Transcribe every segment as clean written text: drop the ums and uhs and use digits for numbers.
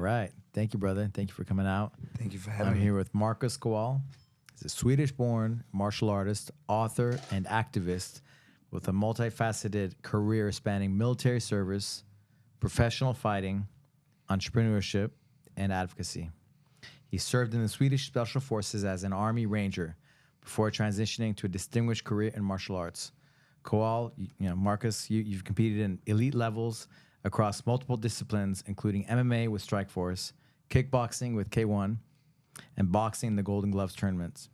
right. Thank you, brother. Thank you for coming out. Thank you for having I'm me. here with Marcus Kowal. He's a Swedish-born martial artist, author, and activist with a multifaceted career spanning military service, professional fighting, entrepreneurship, and advocacy. He served in the Swedish Special Forces as an Army Ranger before transitioning to a distinguished career in martial arts. Kowal, Marcus, you've competed in elite levels across multiple disciplines, including MMA with Strikeforce, kickboxing with K1, and boxing in the Golden Gloves tournaments.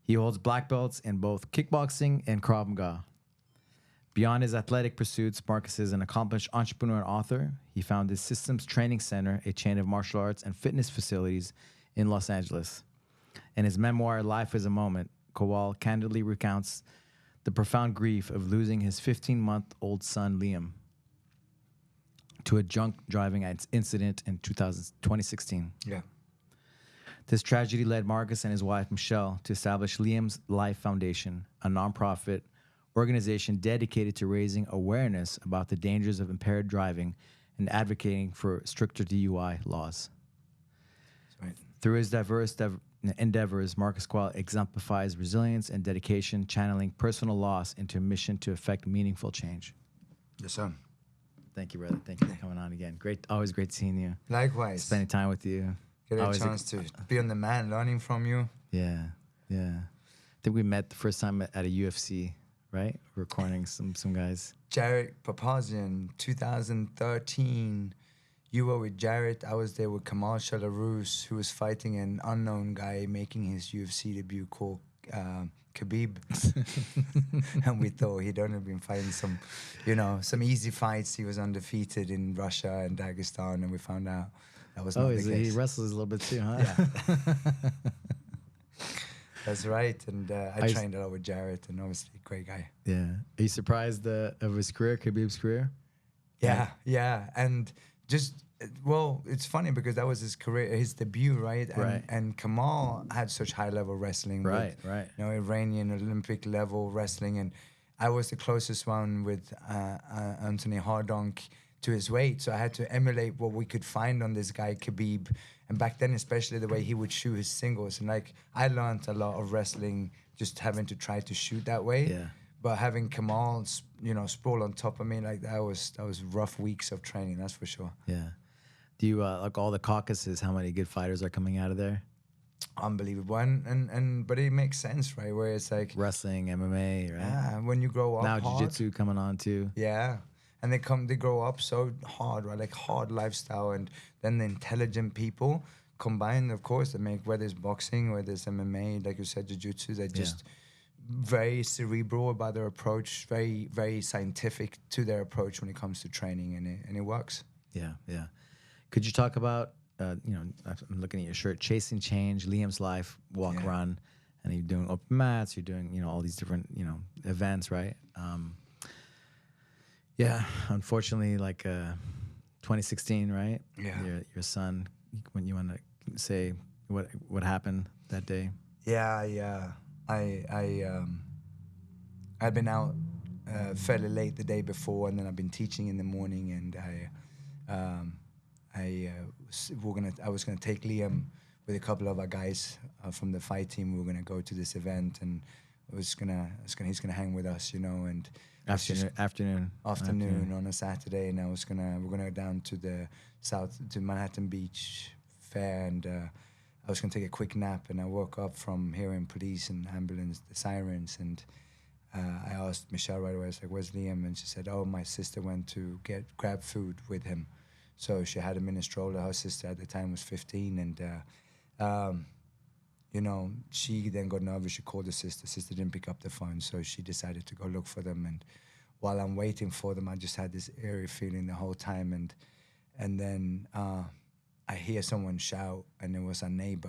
He holds black belts in both kickboxing and Krav Maga. Beyond his athletic pursuits, Marcus is an accomplished entrepreneur and author. He founded Systems Training Center, a chain of martial arts and fitness facilities in Los Angeles. In his memoir, Life is a Moment, Kowal candidly recounts the profound grief of losing his 15-month-old son, Liam, to a drunk driving incident in 2016. Yeah. This tragedy led Marcus and his wife, Mishel, to establish Liam's Life Foundation, a nonprofit organization dedicated to raising awareness about the dangers of impaired driving and advocating for stricter DUI laws. That's right. Through his diverse endeavors, Marcus Kowal exemplifies resilience and dedication, channeling personal loss into a mission to effect meaningful change. Yes, sir. Thank you, brother. Thank you for coming on again. Great, always great seeing you. Likewise. Spending time with you. Get a Always chance to be on the man, learning from you. Yeah, yeah. I think we met the first time at a UFC, right? Recording some guys. Jarrett Papazian, 2013. You were with Jarrett. I was there with Kamal Shalarus, who was fighting an unknown guy making his UFC debut called Khabib. And we thought he'd only been fighting some easy fights. He was undefeated in Russia and Dagestan, and we found out that was not the case. He wrestles a little bit too, huh? Yeah. That's right. And I trained a lot with Jarrett, and obviously great guy. Yeah. Are you surprised of his career, Khabib's career? Yeah. And just, it's funny because that was his career, his debut, right? And Kamal had such high-level wrestling. Right. Iranian Olympic level wrestling. And I was the closest one with Anthony Hardonk to his weight. So I had to emulate what we could find on this guy, Khabib. And back then, especially the way he would shoot his singles. And I learned a lot of wrestling just having to try to shoot that way. Yeah. But having Kamal, sprawl on top of me, that was rough weeks of training, that's for sure. Yeah. Do you, all the caucuses, how many good fighters are coming out of there? Unbelievable. But it makes sense, right? Where it's like wrestling, MMA, right? Yeah, when you grow up now hard, jiu-jitsu coming on too. Yeah. And they grow up so hard, right? Like hard lifestyle, and then the intelligent people combined, of course, they make, whether it's boxing, whether it's MMA, like you said, jiu-jitsu, they're just very cerebral about their approach, very, very scientific to their approach when it comes to training, and it works. Yeah. Could you talk about, I'm looking at your shirt, Chasing Change, Liam's Life, Walk, Run, and you're doing open mats, you're doing, all these different, events, right? Yeah, unfortunately, 2016, right? Yeah. Your son, when you want to say what happened that day? Yeah. I'd been out fairly late the day before, and then I've been teaching in the morning, and I was gonna take Liam with a couple of our guys from the fight team. We were gonna go to this event, and he's gonna hang with us, and afternoon on a Saturday, and we're gonna go down to the to Manhattan Beach Fair, and I was gonna take a quick nap, and I woke up from hearing police and ambulance, the sirens, and I asked Mishel right away. I was like, "Where's Liam?" And she said, "Oh, my sister went to grab food with him." So she had him in a stroller. Her sister at the time was 15, and she then got nervous. She called the sister. Sister didn't pick up the phone, so she decided to go look for them. And while I'm waiting for them, I just had this eerie feeling the whole time. And then I hear someone shout, and it was our neighbor.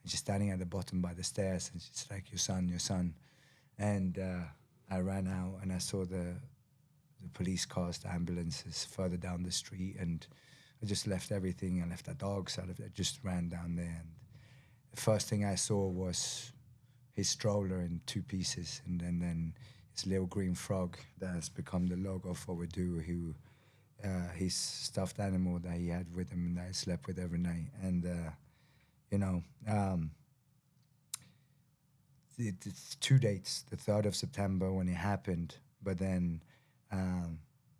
And she's standing at the bottom by the stairs, and she's like, your son. And I ran out, and I saw the police cars, the ambulances further down the street, and I just left everything. I left the dogs. I just ran down there, and the first thing I saw was his stroller in two pieces, and then his little green frog that has become the logo for what we do, who his stuffed animal that he had with him and that I slept with every night. And you know, it's 2 dates: the 3rd of September when it happened, but then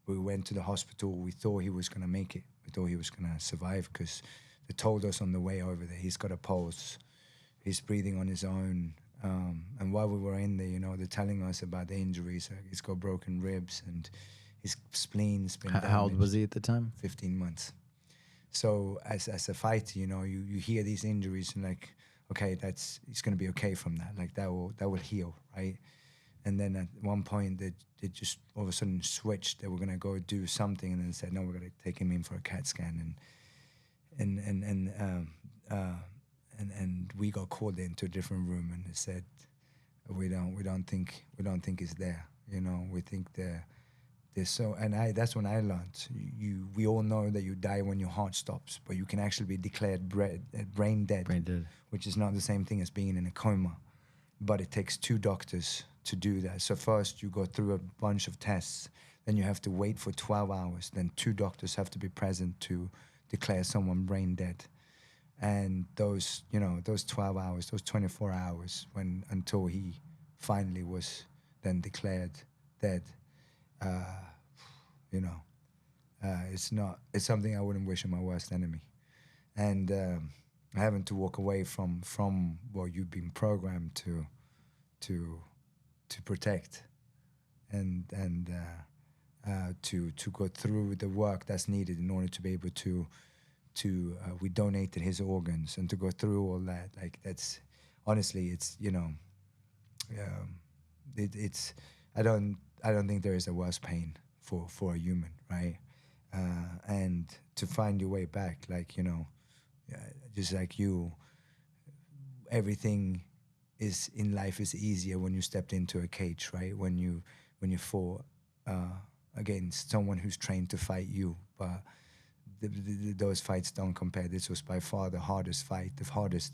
we went to the hospital. We thought he was gonna make it. We thought he was gonna survive because they told us on the way over there he's got a pulse, he's breathing on his own. And while we were in there, you know, they're telling us about the injuries. He's got broken ribs and his spleen's been damaged. How old was he at the time? 15 months. So as a fighter, you know, you hear these injuries and like, okay, he's going to be okay from that. Like that will heal, right? And then at one point they just all of a sudden switched. They were going to go do something and then said, no, we're going to take him in for a CAT scan. And we got called into a different room and they said, we don't think it's there. You know, we think there's so, and that's when I learned. We all know that you die when your heart stops, but you can actually be declared brain dead, which is not the same thing as being in a coma. But it takes 2 doctors to do that. So first you go through a bunch of tests, then you have to wait for 12 hours, then 2 doctors have to be present to declare someone brain dead. And those 12 hours, those 24 hours until he finally was then declared dead, it's something I wouldn't wish on my worst enemy. And having to walk away from what you've been programmed to protect and to go through the work that's needed in order to be able to we donated his organs, and to go through all that, like that's honestly, it's, you know, it's I don't think there is a worse pain for a human, right? And to find your way back, like, you know, just like you, everything is in life is easier when you stepped into a cage, right? When you fought against someone who's trained to fight you, but those fights don't compare. This was by far the hardest fight. The hardest.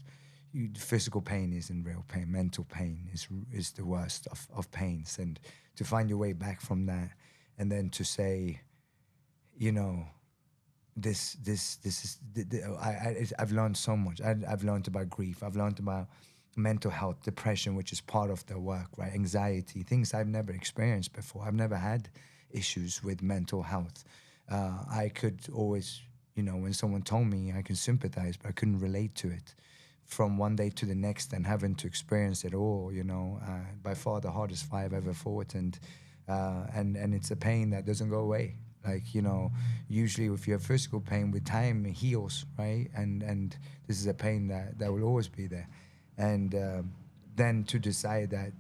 Physical pain isn't real pain. Mental pain is the worst of pains. And to find your way back from that, and then to say, you know, this is. I've learned so much. I've learned about grief. I've learned about mental health, depression, which is part of the work, right? Anxiety, things I've never experienced before. I've never had issues with mental health. I could always, you know, when someone told me, I can sympathize, but I couldn't relate to it. From one day to the next and having to experience it all, you know, by far the hardest fight I've ever fought. And it's a pain that doesn't go away. Like, you know, usually if you have physical pain, with time it heals, right? And this is a pain that will always be there. And then to decide that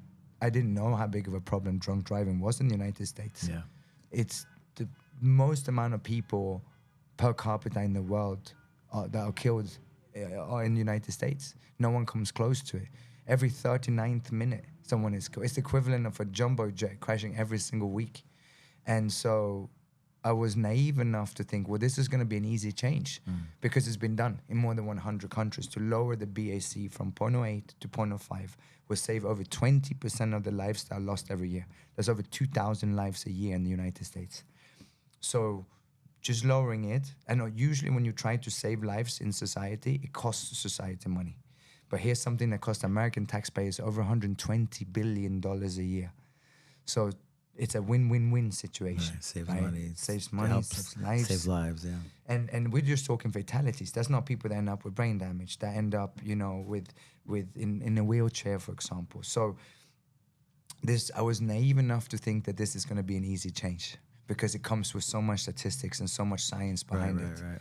I didn't know how big of a problem drunk driving was in the United States. Yeah. It's the most amount of people per capita in the world that are killed are in the United States. No one comes close to it. Every 39th minute, someone is killed. It's the equivalent of a jumbo jet crashing every single week. And so I was naive enough to think, well, this is going to be an easy change because it's been done in more than 100 countries. To lower the BAC from 0.08 to 0.05 will save over 20% of the lives that are lost every year. There's over 2,000 lives a year in the United States. So just lowering it, and usually when you try to save lives in society, it costs society money. But here's something that costs American taxpayers over $120 billion a year. So it's a win-win-win situation. Right. Saves right? money. Saves money, saves lives. Saves lives, yeah. And we're just talking fatalities. That's not people that end up with brain damage, that end up, you know, in a wheelchair, for example. So I was naive enough to think that this is going to be an easy change, because it comes with so much statistics and so much science behind it. Right.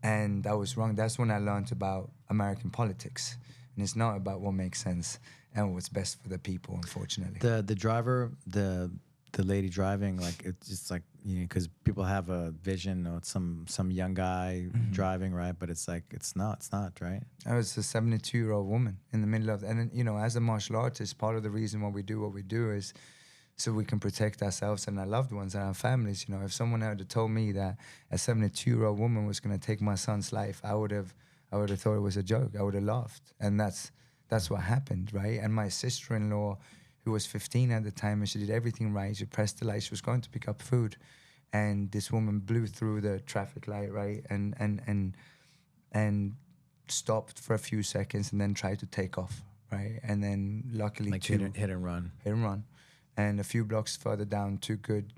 And I was wrong. That's when I learned about American politics. And it's not about what makes sense and what's best for the people, unfortunately. The driver, the lady driving, like, it's just like, you know, because people have a vision of some young guy driving, right? But it's like, it's not, right? I was a 72-year-old woman in the middle of, and you know, as a martial artist, part of the reason why we do what we do is so we can protect ourselves and our loved ones and our families. You know, if someone had told me that a 72-year-old woman was going to take my son's life, I would have thought it was a joke. I would have laughed. And that's what happened, right? And my sister-in-law, who was 15 at the time, and she did everything right. She pressed the light. She was going to pick up food. and this woman blew through the traffic light, right, and stopped for a few seconds and then tried to take off, right, and then luckily Like hit and run. hit and run. And a few blocks further down, two good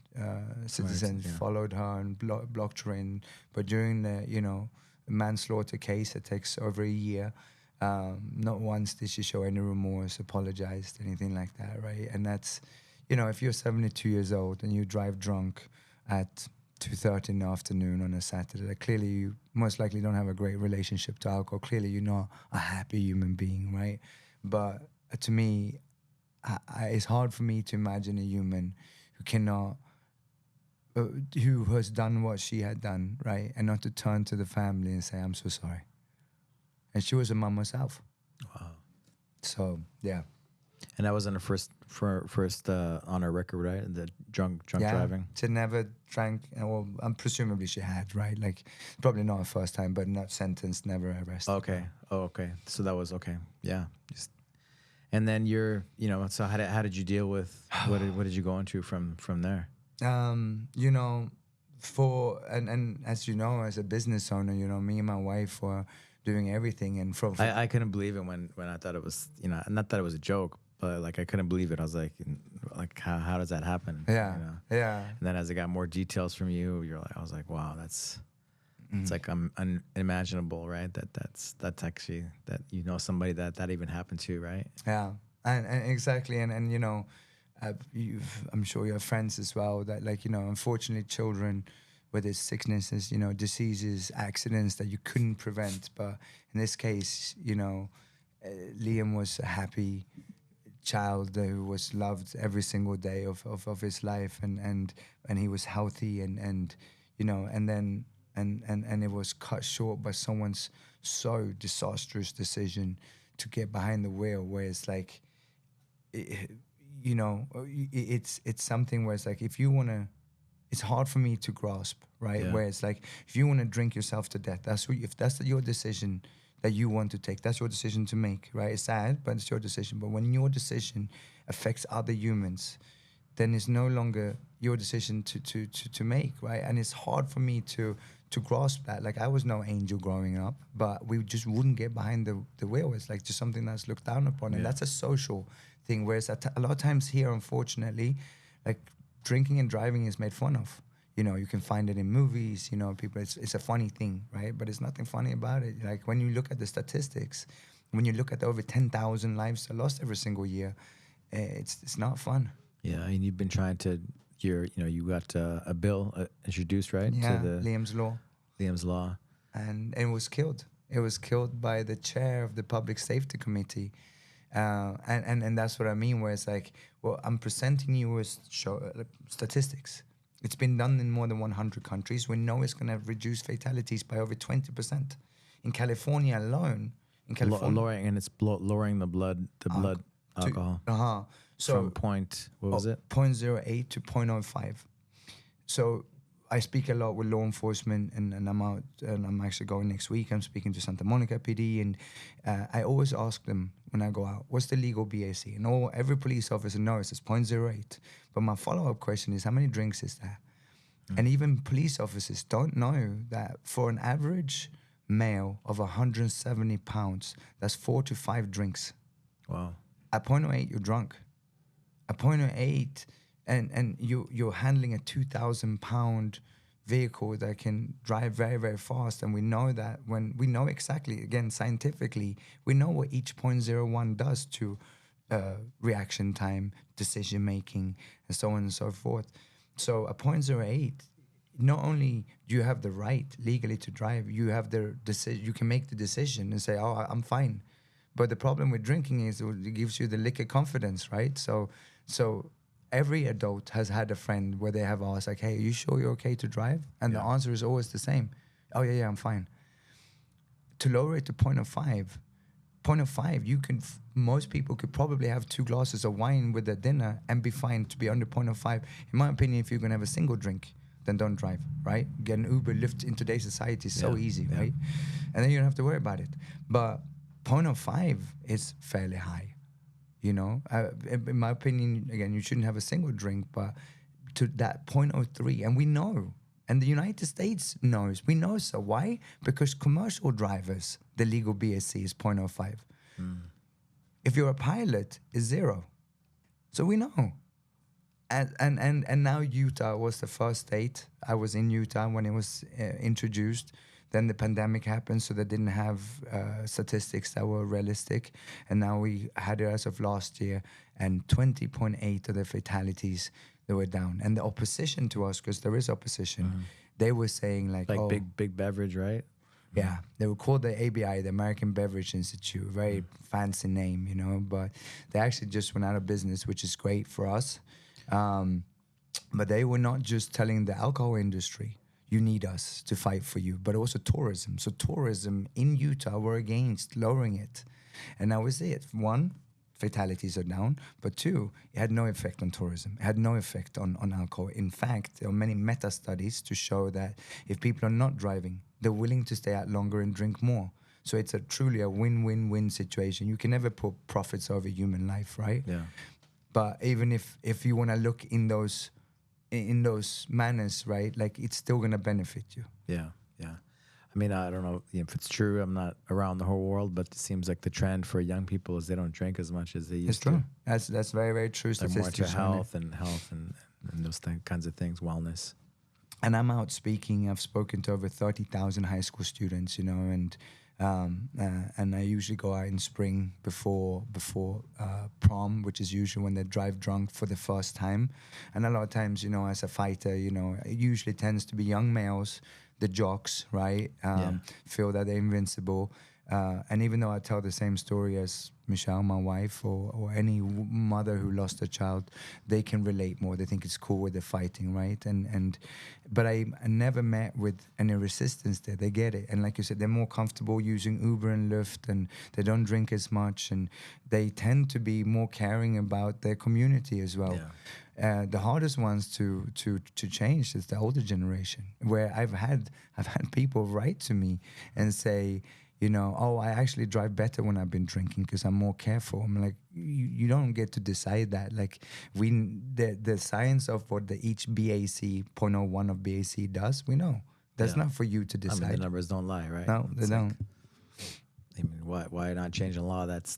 citizens followed her and blocked her in. But during the, manslaughter case that takes over a year, not once did she show any remorse, apologized, anything like that, right? And that's, if you're 72 years old and you drive drunk at 2:30 in the afternoon on a Saturday, clearly you most likely don't have a great relationship to alcohol. Clearly you're not a happy human being, right? But to me, it's hard for me to imagine a human who cannot, who has done what she had done, right? And not to turn to the family and say, I'm so sorry. And she was a mom herself. Wow. So, yeah. And that was on her first on her record, right? The drunk driving. She never drank. Well, presumably she had, right? Like, probably not her first time, but not sentenced, never arrested. Okay. Oh, okay. So that was okay. Yeah. And then so how did you deal with what did you go into from there? And as you know, as a business owner, me and my wife were doing everything, and I couldn't believe it when I thought it was, not that it was a joke, but like I couldn't believe it. I was like how does that happen? Yeah. Yeah. And then as I got more details from you, I was like, wow, that's it's like unimaginable, right? That's actually that somebody that even happened to, right? Yeah, and exactly, and I'm sure you have friends as well that unfortunately children with these sicknesses, diseases, accidents that you couldn't prevent. But in this case, Liam was a happy child who was loved every single day of his life, and he was healthy, and then it was cut short by someone's so disastrous decision to get behind the wheel, where it's like, it's something where it's like, if you want to, it's hard for me to grasp, right? Yeah. Where it's like, if you want to drink yourself to death, if that's your decision that you want to take, that's your decision to make, right? It's sad, but it's your decision. But when your decision affects other humans, then it's no longer your decision to make, right? And it's hard for me to grasp that. Like, I was no angel growing up, but we just wouldn't get behind the wheel. It's like just something that's looked down upon, and that's a social thing. Whereas a lot of times here, unfortunately, like, drinking and driving is made fun of. You can find it in movies, people, it's a funny thing, right? But there's nothing funny about it. Like, when you look at the statistics, when you look at the over 10,000 lives lost every single year, it's not fun. Yeah, and you've been trying to, you got a bill introduced, right? Yeah, to Liam's Law. Liam's Law. And it was killed. It was killed by the chair of the Public Safety Committee. And that's what I mean, where it's like, well, I'm presenting you with statistics. It's been done in more than 100 countries. We know it's going to reduce fatalities by over 20%. In California alone, lowering the blood alcohol. So from point, what was it? 0.08 to 0.05. So I speak a lot with law enforcement, and I'm out, and I'm actually going next week. I'm speaking to Santa Monica PD, and I always ask them when I go out, what's the legal BAC? And every police officer knows it's 0.08. But my follow-up question is, how many drinks is that? And even police officers don't know that for an average male of 170 pounds, that's 4 to 5 drinks. Wow. At 0.08, you're drunk. At 0.08, and you're handling a 2,000-pound vehicle that can drive very, very fast. And we know that when we know exactly, again, scientifically, we know what each 0.01 does to reaction time, decision making, and so on and so forth. So at 0.08, not only do you have the right legally to drive, you have the decision. You can make the decision and say, "Oh, I'm fine." But the problem with drinking is it gives you the liquor confidence, right? So every adult has had a friend where they have asked, like, "Hey, are you sure you're okay to drive?" And the answer is always the same. "Oh, yeah, I'm fine." To lower it to 0.05, 0.05, most people could probably have 2 glasses of wine with their dinner and be fine to be under 0.05. In my opinion, if you're going to have a single drink, then don't drive, right? Get an Uber, Lyft in today's society is so easy, right? And then you don't have to worry about it. But 0.05 is fairly high. In my opinion, again, you shouldn't have a single drink, but to that 0.03, and we know. And the United States knows. We know. So why? Because commercial drivers, the legal BSC is 0.05. If you're a pilot, it's 0. So we know. And now Utah was the first state. I was in Utah when it was introduced. Then the pandemic happened, so they didn't have statistics that were realistic. And now we had it as of last year, and 20.8 of the fatalities, they were down. And the opposition to us, because there is opposition, they were saying like oh, big beverage, right? Yeah, they were called the ABI, the American Beverage Institute, very fancy name, you know, but they actually just went out of business, which is great for us. But they were not just telling the alcohol industry, you need us to fight for you, but also tourism. So tourism in Utah were against lowering it. And now we see it. 1, fatalities are down, but 2, it had no effect on tourism. It had no effect on alcohol. In fact, there are many meta studies to show that if people are not driving, they're willing to stay out longer and drink more. So it's truly a win-win-win situation. You can never put profits over human life, right? Yeah. But even if you want to look in those manners, right, like it's still going to benefit you. Yeah, yeah. I mean, I don't know if it's true. I'm not around the whole world, but it seems like the trend for young people is they don't drink as much as they used to. It's true. That's very, very true. They're more into health and those kinds of things, wellness. And I'm out speaking. I've spoken to over 30,000 high school students, you know, and I usually go out in spring before prom, which is usually when they drive drunk for the first time. And a lot of times, you know, as a fighter, you know, it usually tends to be young males, the jocks, right? Feel that they're invincible. And even though I tell the same story as Mishel, my wife, or any mother who lost a child, they can relate more. They think it's cool with the fighting, right? But I never met with any resistance there. They get it. And like you said, they're more comfortable using Uber and Lyft, and they don't drink as much, and they tend to be more caring about their community as well. Yeah. The hardest ones to change is the older generation, where I've had people write to me and say, you know, oh, I actually drive better when I've been drinking because I'm more careful. I'm like, you don't get to decide that. Like, the science of what each BAC, 0.01 of BAC does, we know. That's not for you to decide. I mean, the numbers don't lie, right? No, they don't. I mean, why not change the law? That's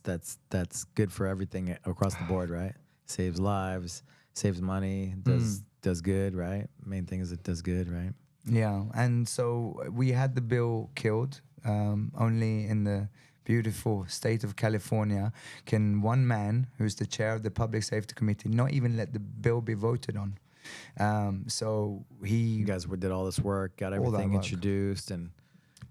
good for everything across the board, right? Saves lives, saves money, does good, right? Main thing is it does good, right? Yeah, and so we had the bill killed. Only in the beautiful state of California can one man, who's the chair of the Public Safety Committee, not even let the bill be voted on. So you guys did all this work, got everything introduced, and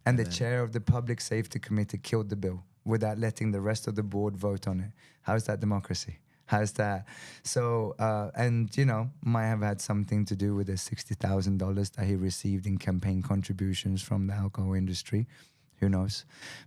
the chair of the Public Safety Committee killed the bill without letting the rest of the board vote on it. How is that democracy? How's that? So, and, you know, might have had something to do with the $60,000 that he received in campaign contributions from the alcohol industry. Who knows?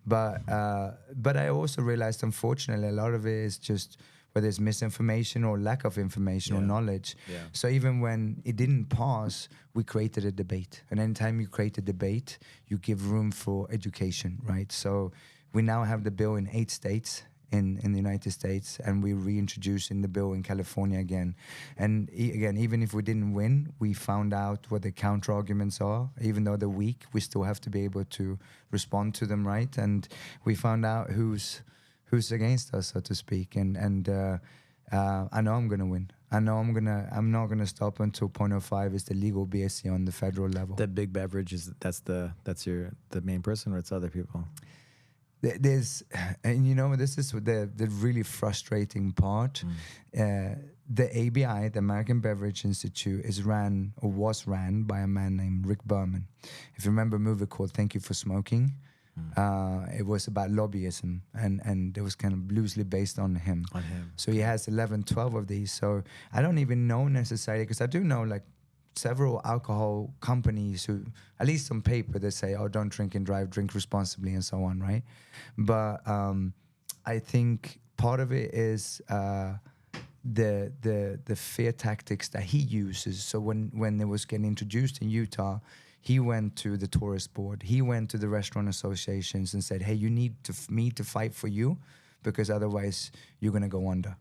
But I also realized, unfortunately, a lot of it is just whether it's misinformation or lack of information or knowledge. Yeah. So even when it didn't pass, we created a debate. And anytime you create a debate, you give room for education, right? So we now have the bill in 8 states. In the United States, and we reintroducing the bill in California again. And again, even if we didn't win, we found out what the counter arguments are. Even though they're weak, we still have to be able to respond to them, right? And we found out who's against us, so to speak. And I know I'm gonna win. I know I'm not gonna stop until 0.05 is the legal BSC on the federal level. The big beverage that's the main person, or it's other people? There's, and you know, this is the really frustrating part. The ABI, the American Beverage Institute, was ran by a man named Rick Berman. If you remember a movie called Thank You for Smoking, it was about lobbyism, and it was kind of loosely based on him. So he has 11, 12 of these. So I don't even know necessarily, because I do know like several alcohol companies who, at least on paper, they say, oh, don't drink and drive, drink responsibly, and so on, right? But I think part of it is the fear tactics that he uses. So when it was getting introduced in Utah, he went to the tourist board, he went to the restaurant associations and said, hey, you need me to fight for you, because otherwise you're going to go under.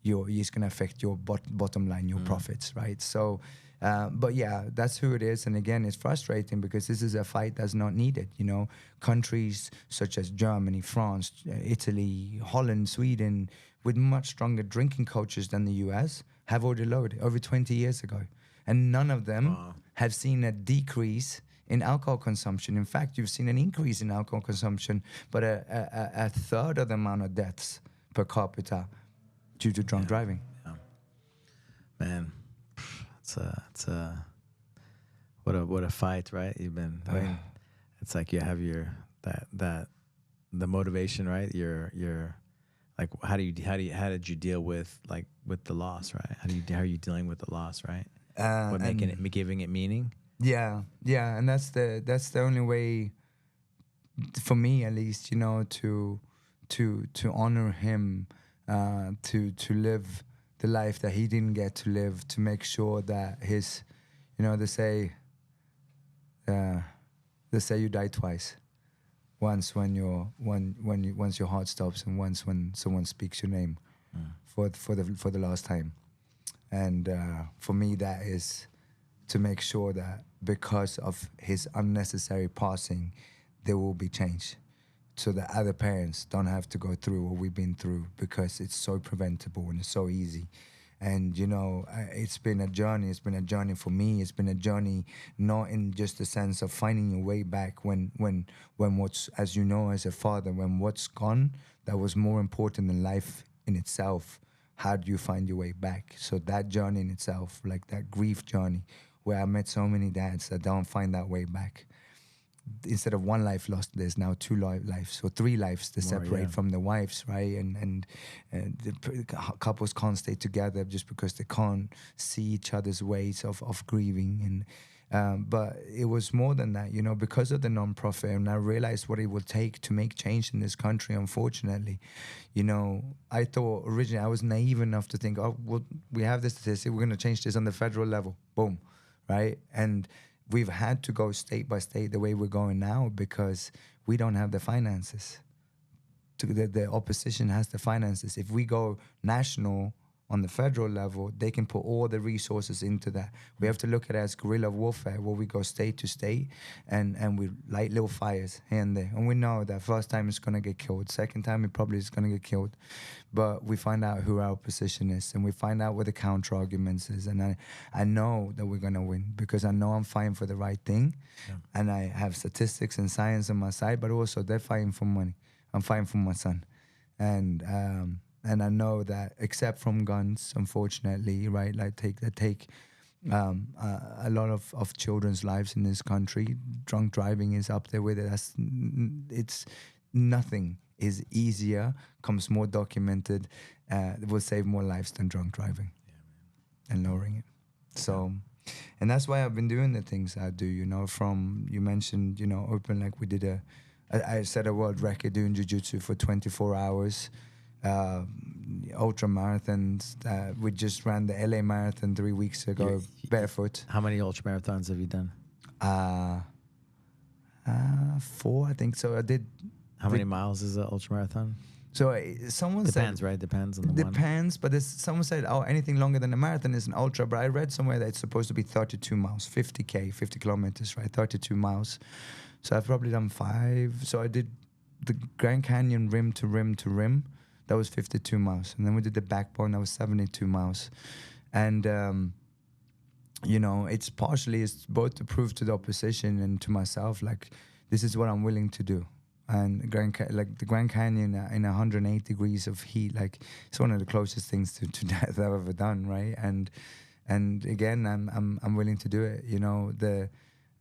it's going to affect your bottom line, your profits, right? So, but yeah, that's who it is. And again, it's frustrating because this is a fight that's not needed. You know, countries such as Germany, France, Italy, Holland, Sweden, with much stronger drinking cultures than the US, have already lowered it over 20 years ago. And none of them have seen a decrease in alcohol consumption. In fact, you've seen an increase in alcohol consumption, but a third of the amount of deaths per capita due to drunk driving. Yeah. Man, it's what a fight, right? You've been. I mean, it's like you have your the motivation, right? Your like how did you deal with the loss, right? How are you dealing with the loss, right? Giving it meaning. Yeah, and that's the only way, for me at least, you know, to honor him, to live the life that he didn't get to live, to make sure that his, you know, they say you die twice, once when once your heart stops, and once when someone speaks your name for the last time, and for me that is to make sure that because of his unnecessary passing, there will be change, so that other parents don't have to go through what we've been through, because it's so preventable and it's so easy. And, you know, it's been a journey. It's been a journey for me. It's been a journey not in just the sense of finding your way back when what's, as you know, as a father, when what's gone, that was more important than life in itself. How do you find your way back? So that journey in itself, like that grief journey, where I met so many dads that don't find that way back. Instead of one life lost, there's now two lives or three lives to separate from the wives, right? And the couples can't stay together just because they can't see each other's ways of grieving. And but it was more than that, you know, because of the non-profit, and I realized what it will take to make change in this country. Unfortunately, you know, I thought originally, I was naive enough to think, oh, well, we have this statistic, we're going to change this on the federal level, boom, right? And we've had to go state by state the way we're going now because we don't have the finances. The opposition has the finances. If we go national on the federal level, they can put all the resources into that. We have to look at it as guerrilla warfare, where we go state to state and we light little fires here and there. And we know that first time it's going to get killed. Second time it probably is going to get killed. But we find out who our opposition is, and we find out what the counter arguments is. And I know that we're going to win because I know I'm fighting for the right thing. Yeah. And I have statistics and science on my side, but also they're fighting for money. I'm fighting for my son. And I know that, except from guns, unfortunately, right? Like take a lot of children's lives in this country. Drunk driving is up there with it. It's nothing is easier, comes more documented, will save more lives than drunk driving, and lowering it. So, and that's why I've been doing the things I do. You know, from you mentioned, you know, open, like we did I set a world record doing jiu-jitsu for 24 hours. Ultra marathons. We just ran the LA marathon 3 weeks ago, barefoot. How many ultra marathons have you done? 4, I think so. I did. How many miles is an ultra marathon? So someone said... Depends, right? Depends on the one. Depends, but someone said, oh, anything longer than a marathon is an ultra. But I read somewhere that it's supposed to be 32 miles, 50 kilometers, right? 32 miles. So I've probably done 5. So I did the Grand Canyon rim to rim to rim. That was 52 miles. And then we did the backbone. That was 72 miles. And, you know, it's both to prove to the opposition and to myself, like, this is what I'm willing to do. And the Grand Canyon in 108 degrees of heat, like, it's one of the closest things to death I've ever done, right? And again, I'm willing to do it. You know, I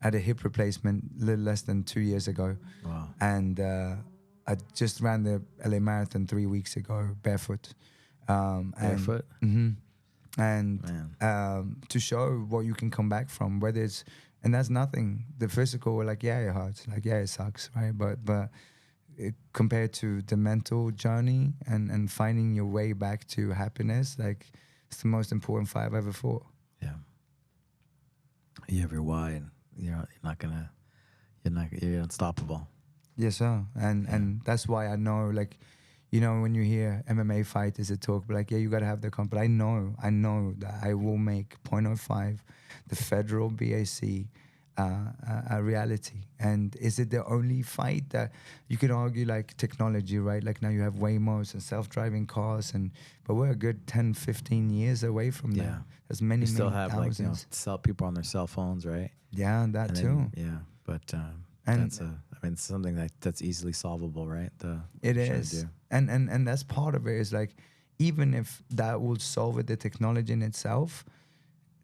had a hip replacement a little less than 2 years ago. Wow. And I just ran the LA Marathon 3 weeks ago, barefoot. Barefoot? And to show what you can come back from, whether it's, and that's nothing. The physical, like, yeah, it hurts. Like, yeah, it sucks, right? But compared to the mental journey and finding your way back to happiness, like, it's the most important fight I've ever fought. Yeah. You have your why, and you're unstoppable. Yes, sir. And that's why I know, like, you know, when you hear MMA fighters that talk, like, yeah, you got to have the comp. But I know that I will make .05, the federal BAC, a reality. And is it the only fight that you could argue, like technology, right? Like now you have Waymos and self-driving cars, but we're a good 10, 15 years away from that. There's many, you still many have thousands. like, you know, cell people on their cell phones, right? Yeah, that And too. then, but And that's it's something that's easily solvable, right? It is. And that's part of it, is like, even if that will solve it, the technology in itself,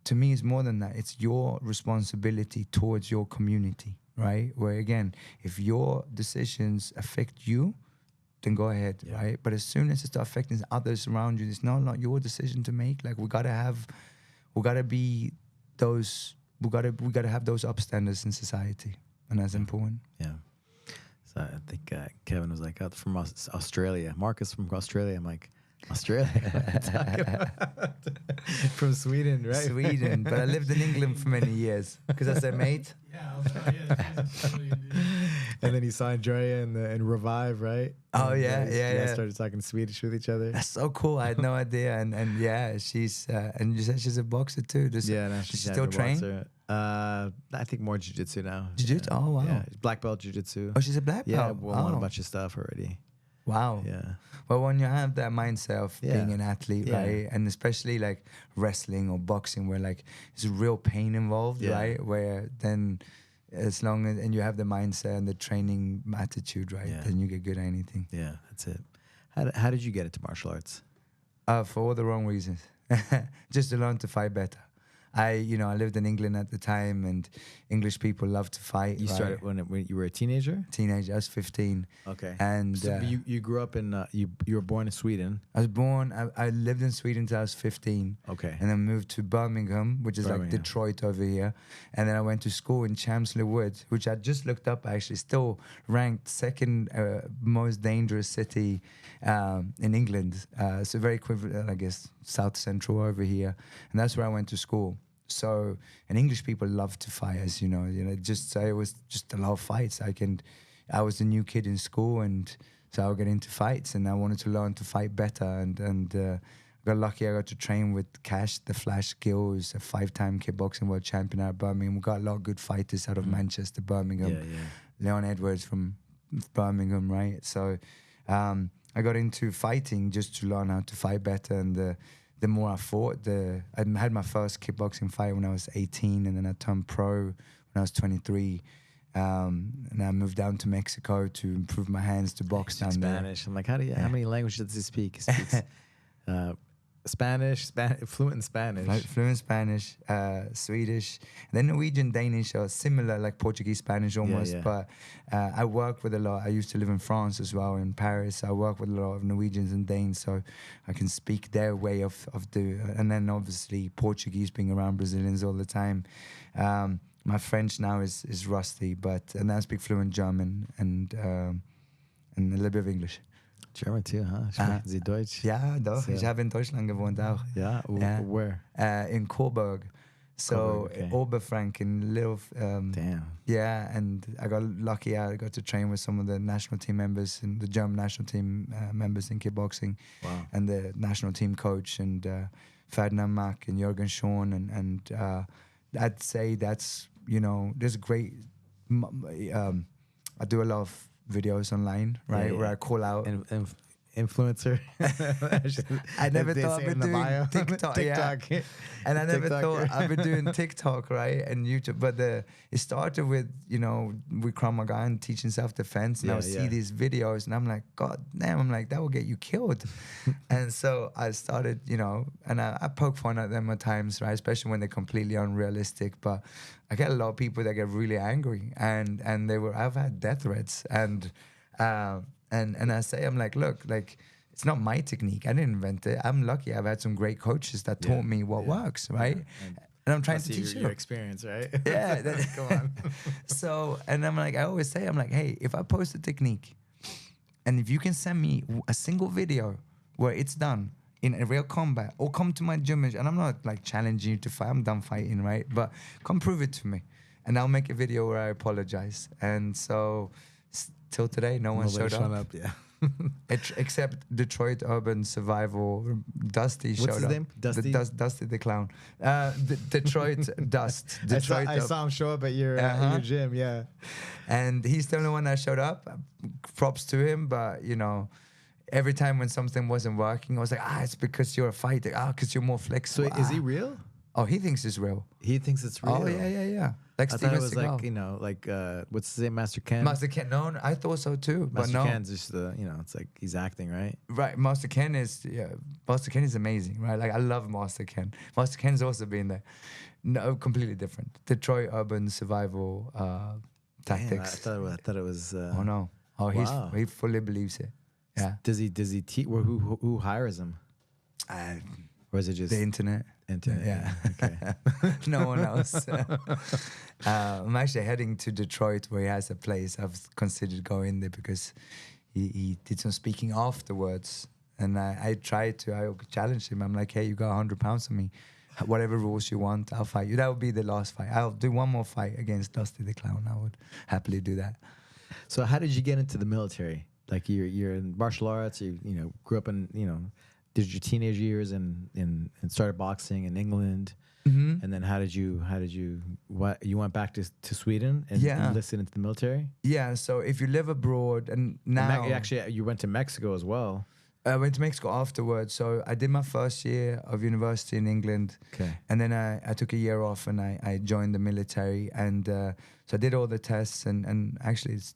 to me, it's more than that. It's your responsibility towards your community, right? Where again, if your decisions affect you, then go ahead, right? But as soon as it starts affecting others around you, it's not your decision to make. Like we gotta have those upstanders in society, and that's important. Yeah. So I think Kevin was like, from Australia. Marcus from Australia. I'm like, Australia? What are you talking about? From Sweden, right? Sweden, but I lived in England for many years because I said, mate. Yeah, Australia. And then he saw Andrea and Revive, right? Oh, and yeah. Started talking Swedish with each other. That's so cool. I had no idea. And yeah, she's and you said she's a boxer too. Does she still train? I think more jiu-jitsu now. Jiu-jitsu? Yeah. Oh, wow. Yeah, black belt jiu-jitsu. Oh, she's a black belt? Yeah, won a bunch of stuff already. Wow. Yeah. Well, when you have that mindset of being an athlete, right, and especially like wrestling or boxing, where like there's real pain involved, right, where then as long as, and you have the mindset and the training attitude, right, then you get good at anything. Yeah, that's it. How did you get into martial arts? For all the wrong reasons. Just to learn to fight better. I lived in England at the time, and English people love to fight. You started when you were a teenager? Teenager, I was 15. Okay. And so you grew up in, you were born in Sweden? I was born, I lived in Sweden until I was 15. Okay. And then moved to Birmingham, which is like Detroit over here. And then I went to school in Chelmsley Wood, which I just looked up actually, still ranked second most dangerous city in England. So very equivalent, I guess, South Central over here. And that's where I went to school. So, and English people love to fight, as you know, just it was just a lot of fights. I was a new kid in school, and so I would get into fights, and I wanted to learn to fight better. And got lucky. I got to train with Cash, the Flash Gill, who's a 5-time kickboxing world champion out of Birmingham. We got a lot of good fighters out of Manchester, Birmingham. Leon Edwards from Birmingham, right? So I got into fighting just to learn how to fight better, and the more I fought, I had my first kickboxing fight when I was 18, and then I turned pro when I was 23. And I moved down to Mexico to improve my hands to box down Spanish. there. I'm like, how many languages does he speak? He speaks Spanish, fluent in Spanish. Right, fluent Spanish, Swedish, and then Norwegian, Danish are similar, like Portuguese, Spanish almost. But I work with a lot. I used to live in France as well, in Paris. I work with a lot of Norwegians and Danes, so I can speak their way of and then obviously Portuguese, being around Brazilians all the time. My French now is rusty, and I speak fluent German and a little bit of English. German too, huh? Sprechen Sie Deutsch? Ja, doch. So. Ich habe in Deutschland gewohnt auch. Yeah? Where? In Coburg. So, Oberfranken, little... Damn. Yeah, and I got lucky. I got to train with some of the national team members and the German national team members in kickboxing. Wow. And the national team coach, and Ferdinand Mack and Jürgen Schorn. And I'd say that's, there's a great... I do a lot of videos online, right, where I call out influencer. I never thought I'd be doing TikTok. Yeah. And I never thought I'd be doing TikTok, right, and YouTube. But it started with with Krav Maga and teaching self-defense, and I would see these videos, and I'm like, God damn, I'm like, that will get you killed. And so I started, and I poke fun at them at times, right, especially when they're completely unrealistic. But I get a lot of people that get really angry, and I've had death threats, and I say, I'm like, look, like, it's not my technique. I didn't invent it. I'm lucky. I've had some great coaches that taught me what works, right? And I'm trying to teach you. Your experience, right? Yeah. Come on. So, and I'm like, I always say, I'm like, hey, if I post a technique, and if you can send me a single video where it's done in a real combat, or come to my gym, and I'm not like challenging you to fight. I'm done fighting, right? But come prove it to me, and I'll make a video where I apologize. And so... till today, no one showed up. Yeah. Except Detroit Urban Survival, Dusty showed up. What's his name? Dusty? Dusty the clown. Detroit Dust. Detroit. I saw him show up at your gym. Yeah. And he's the only one that showed up. Props to him, but you know, every time when something wasn't working, I was like, it's because you're a fighter. Because you're more flexible. So is he real? Oh, he thinks it's real. He thinks it's real. Oh yeah. Like I thought it was like, you know, like what's his name, Master Ken? Master Ken. No, I thought so too. Master but no. Ken's just you know, it's like he's acting, right? Right. Master Ken is amazing, right? Like I love Master Ken. Master Ken's also been there. No, completely different. Detroit Urban Survival tactics. Damn, I thought it was. Oh no. Oh, wow. he fully believes it. Yeah. Does he teach? Who hires him? Or is it just the internet? Yeah. Okay. No one else. I'm actually heading to Detroit where he has a place. I've considered going there because he did some speaking afterwards. And I challenged him. I'm like, hey, you got 100 pounds on me. Whatever rules you want, I'll fight you. That would be the last fight. I'll do one more fight against Dusty the Clown. I would happily do that. So how did you get into the military? Like you're in martial arts, you know, grew up in, you know, did your teenage years and started boxing in England. Mm-hmm. And then how did you you went back to Sweden and enlisted into the military? Yeah, so if you live abroad and now actually you went to Mexico as well. I went to Mexico afterwards. So I did my first year of university in England. Okay. And then I took a year off and I joined the military. And so I did all the tests. And actually, it's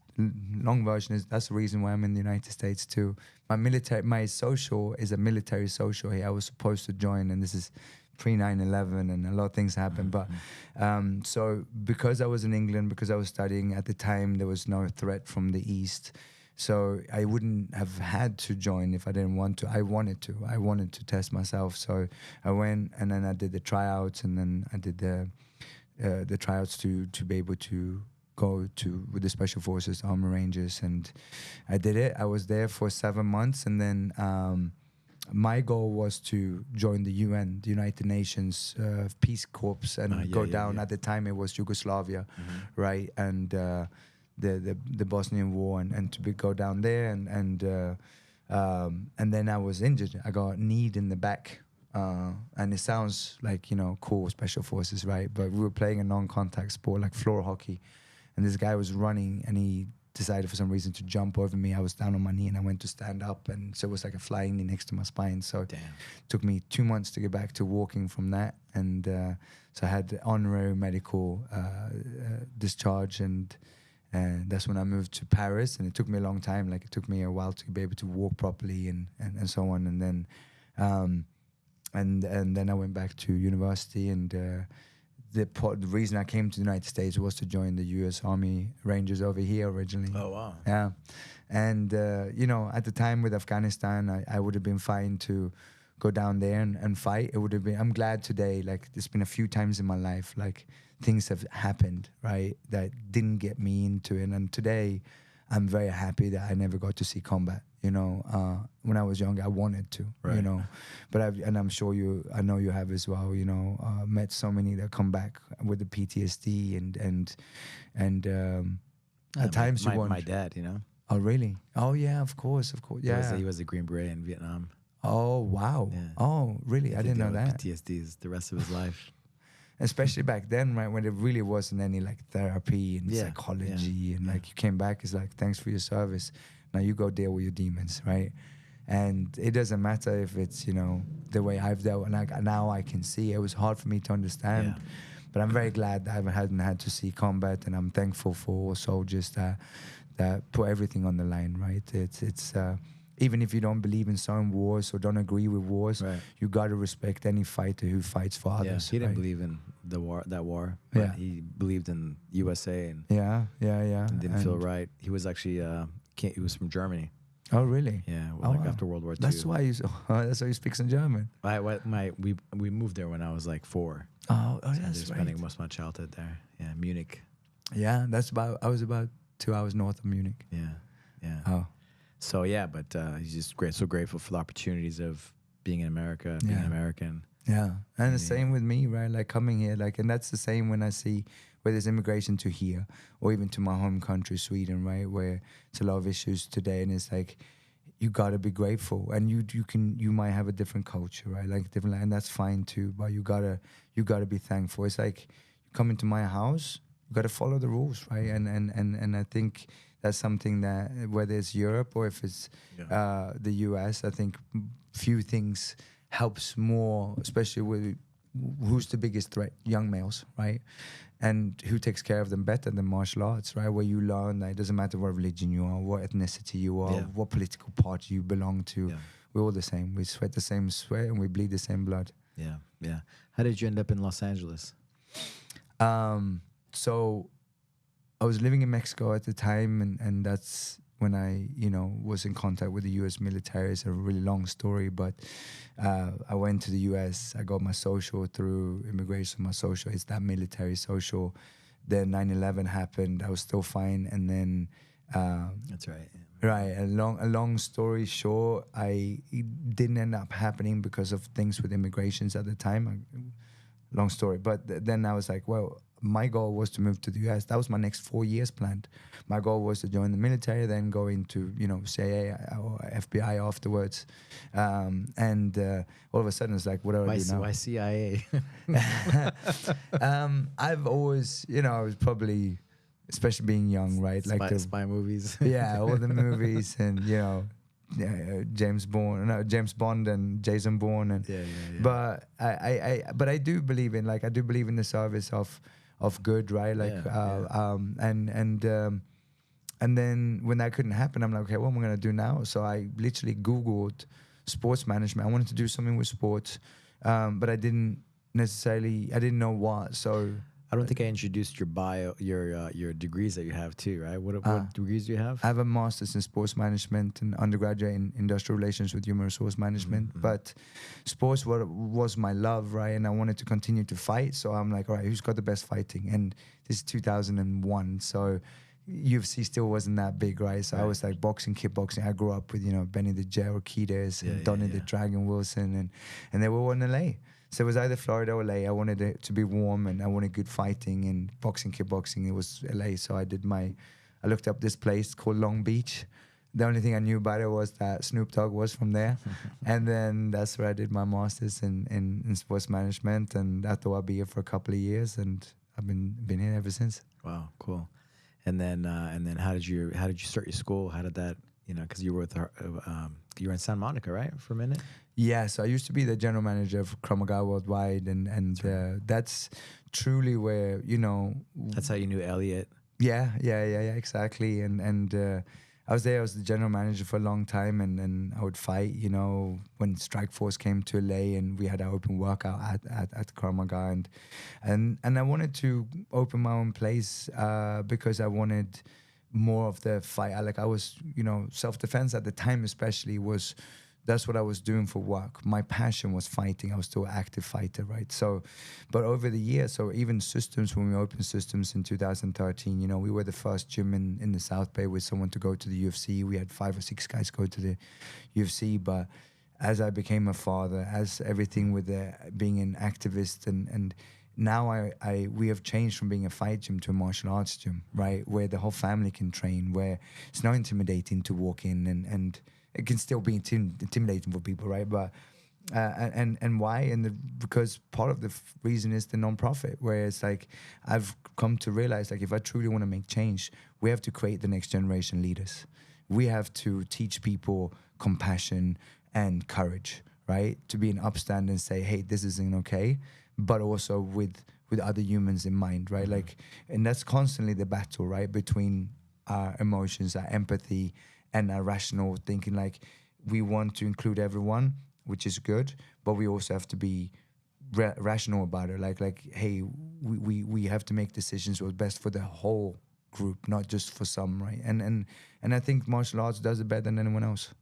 long version is that's the reason why I'm in the United States too. My social is a military social here. I was supposed to join, and this is pre 9/11, and a lot of things happened. Mm-hmm. But so because I was in England, because I was studying at the time, there was no threat from the East. So I wouldn't have had to join if I didn't want to. I wanted to test myself. So I went, and then I did the tryouts, and then I did the tryouts to be able to go to with the Special Forces, Army Rangers, and I did it. I was there for 7 months, and then my goal was to join the UN, the United Nations Peace Corps, and go down. At the time, it was Yugoslavia, right? And the Bosnian War, and to go down there, and then I was injured. I got a knee in the back, and it sounds like, you know, cool, Special Forces, right? But we were playing a non-contact sport like floor hockey, and this guy was running, and he decided for some reason to jump over me. I was down on my knee, and I went to stand up, and so it was like a flying knee next to my spine. So it took me 2 months to get back to walking from that, and so I had honorary medical discharge, and that's when I moved to Paris, and it took me a long time. Like, it took me a while to be able to walk properly and so on. And then and then I went back to university, and the reason I came to the United States was to join the U.S. Army Rangers over here originally. Oh, wow. Yeah. And, you know, at the time with Afghanistan, I would have been fine to go down there and fight. It would have been, I'm glad today, like, there's been a few times in my life, like, things have happened, right, that didn't get me into it. And today, I'm very happy that I never got to see combat. You know, when I was young, I wanted to, you know, but I'm sure I know you have as well, you know, met so many that come back with the PTSD and at times you want. My dad, you know. Oh, really? Oh, yeah, of course. Yeah. He was a Green Beret in Vietnam. Oh, wow. Yeah. Oh, really? I didn't know that. PTSD is the rest of his life. Especially back then, right, when there really wasn't any like therapy and psychology, and like you came back, it's like, thanks for your service. Now you go deal with your demons, right? And it doesn't matter if it's, you know, the way I've dealt, and now I can see. It was hard for me to understand, but I'm very glad that I hadn't had to see combat, and I'm thankful for all soldiers that put everything on the line, right? It's even if you don't believe in some wars or don't agree with wars, you got to respect any fighter who fights for others. He didn't believe in that war. But he believed in USA, and and didn't feel right. He was actually he was from Germany. Oh, really? Yeah. After World War II. That's why you speak some German. We moved there when I was like 4. Oh, so that's right. Spending most of my childhood there. Yeah, Munich. Yeah, I was about 2 hours north of Munich. Yeah. Oh. So yeah, but he's just so grateful for the opportunities of being in America, being an American. Yeah, and the same with me, right? Like coming here, like, and that's the same when I see where there's immigration to here, or even to my home country, Sweden, right, where it's a lot of issues today, and it's like, you gotta be grateful, and you might have a different culture, right? Like different, and that's fine too. But you gotta be thankful. It's like you come into my house, you gotta follow the rules, right? And I think that's something that whether it's Europe or if it's the US, I think few things helps more, especially with who's the biggest threat, young males, right? And who takes care of them better than martial arts, right? Where you learn that it doesn't matter what religion you are, what ethnicity you are, what political party you belong to. We're all the same. We sweat the same sweat and we bleed the same blood. Yeah, yeah. How did you end up in Los Angeles? So I was living in Mexico at the time, and that's when I, was in contact with the U.S. military. It's a really long story, but I went to the U.S. I got my social through immigration. My social is that military social. Then 9/11 happened. I was still fine, and then that's right. Right. A long story short, it didn't end up happening because of things with immigrations at the time. Long story, but then I was like, well, my goal was to move to the US. That was my next 4 years planned. My goal was to join the military, then go into, CIA or FBI afterwards. And all of a sudden it's like, what do I do now? Why CIA? I've always, I was probably, especially being young, right? Spy movies. Yeah, all the movies and, James Bond and Jason Bourne and but I do believe in the service of good, right? And then when that couldn't happen, I'm like, okay, what am I gonna do now? So I literally Googled sports management. I wanted to do something with sports, but I didn't know what. So I don't think I introduced your bio, your degrees that you have too, right? What degrees do you have? I have a master's in sports management and undergraduate in industrial relations with human resource management. Mm-hmm. But sports was my love, right? And I wanted to continue to fight. So I'm like, all right, who's got the best fighting? And this is 2001, so UFC still wasn't that big, right? So I was like boxing, kickboxing. I grew up with Benny the Jet Orquides and Donnie the Dragon Wilson, and they were all in LA. So it was either Florida or LA. I wanted it to be warm and I wanted good fighting, and boxing, kickboxing, it was LA. So I looked up this place called Long Beach. The only thing I knew about it was that Snoop Dogg was from there. And then that's where I did my master's in sports management, and I thought I'd be here for a couple of years, and I've been here ever since. Wow, cool. And then how did you start your school? How did that, because you were with you were in Santa Monica, right, for a minute? Yeah, so I used to be the general manager of Krav Maga worldwide, and that's truly where, That's how you knew Elliot. Yeah, exactly. And I was there. I was the general manager for a long time, and I would fight. When Strikeforce came to LA, and we had our open workout at Krav Maga, and I wanted to open my own place because I wanted more of the fight. I was, self-defense at the time, especially that's what I was doing for work. My passion was fighting. I was still an active fighter, right? So, but over the years, so even systems, when we opened systems in 2013, we were the first gym in the South Bay with someone to go to the UFC. We had 5 or 6 guys go to the UFC. But as I became a father, as everything with being an activist, and now we have changed from being a fight gym to a martial arts gym, right? Where the whole family can train, where it's not intimidating to walk in, and it can still be intimidating for people, right? But and why? Because part of the reason is the non-profit, where it's like I've come to realize, like, if I truly want to make change, we have to create the next generation leaders. We have to teach people compassion and courage, right? To be an upstand and say, hey, this isn't okay, but also with other humans in mind, right? Like, and that's constantly the battle, right? Between our emotions, our empathy, and our rational thinking. Like, we want to include everyone, which is good, but we also have to be rational about it. Like, hey, we have to make decisions what's best for the whole group, not just for some, right? And I think martial arts does it better than anyone else.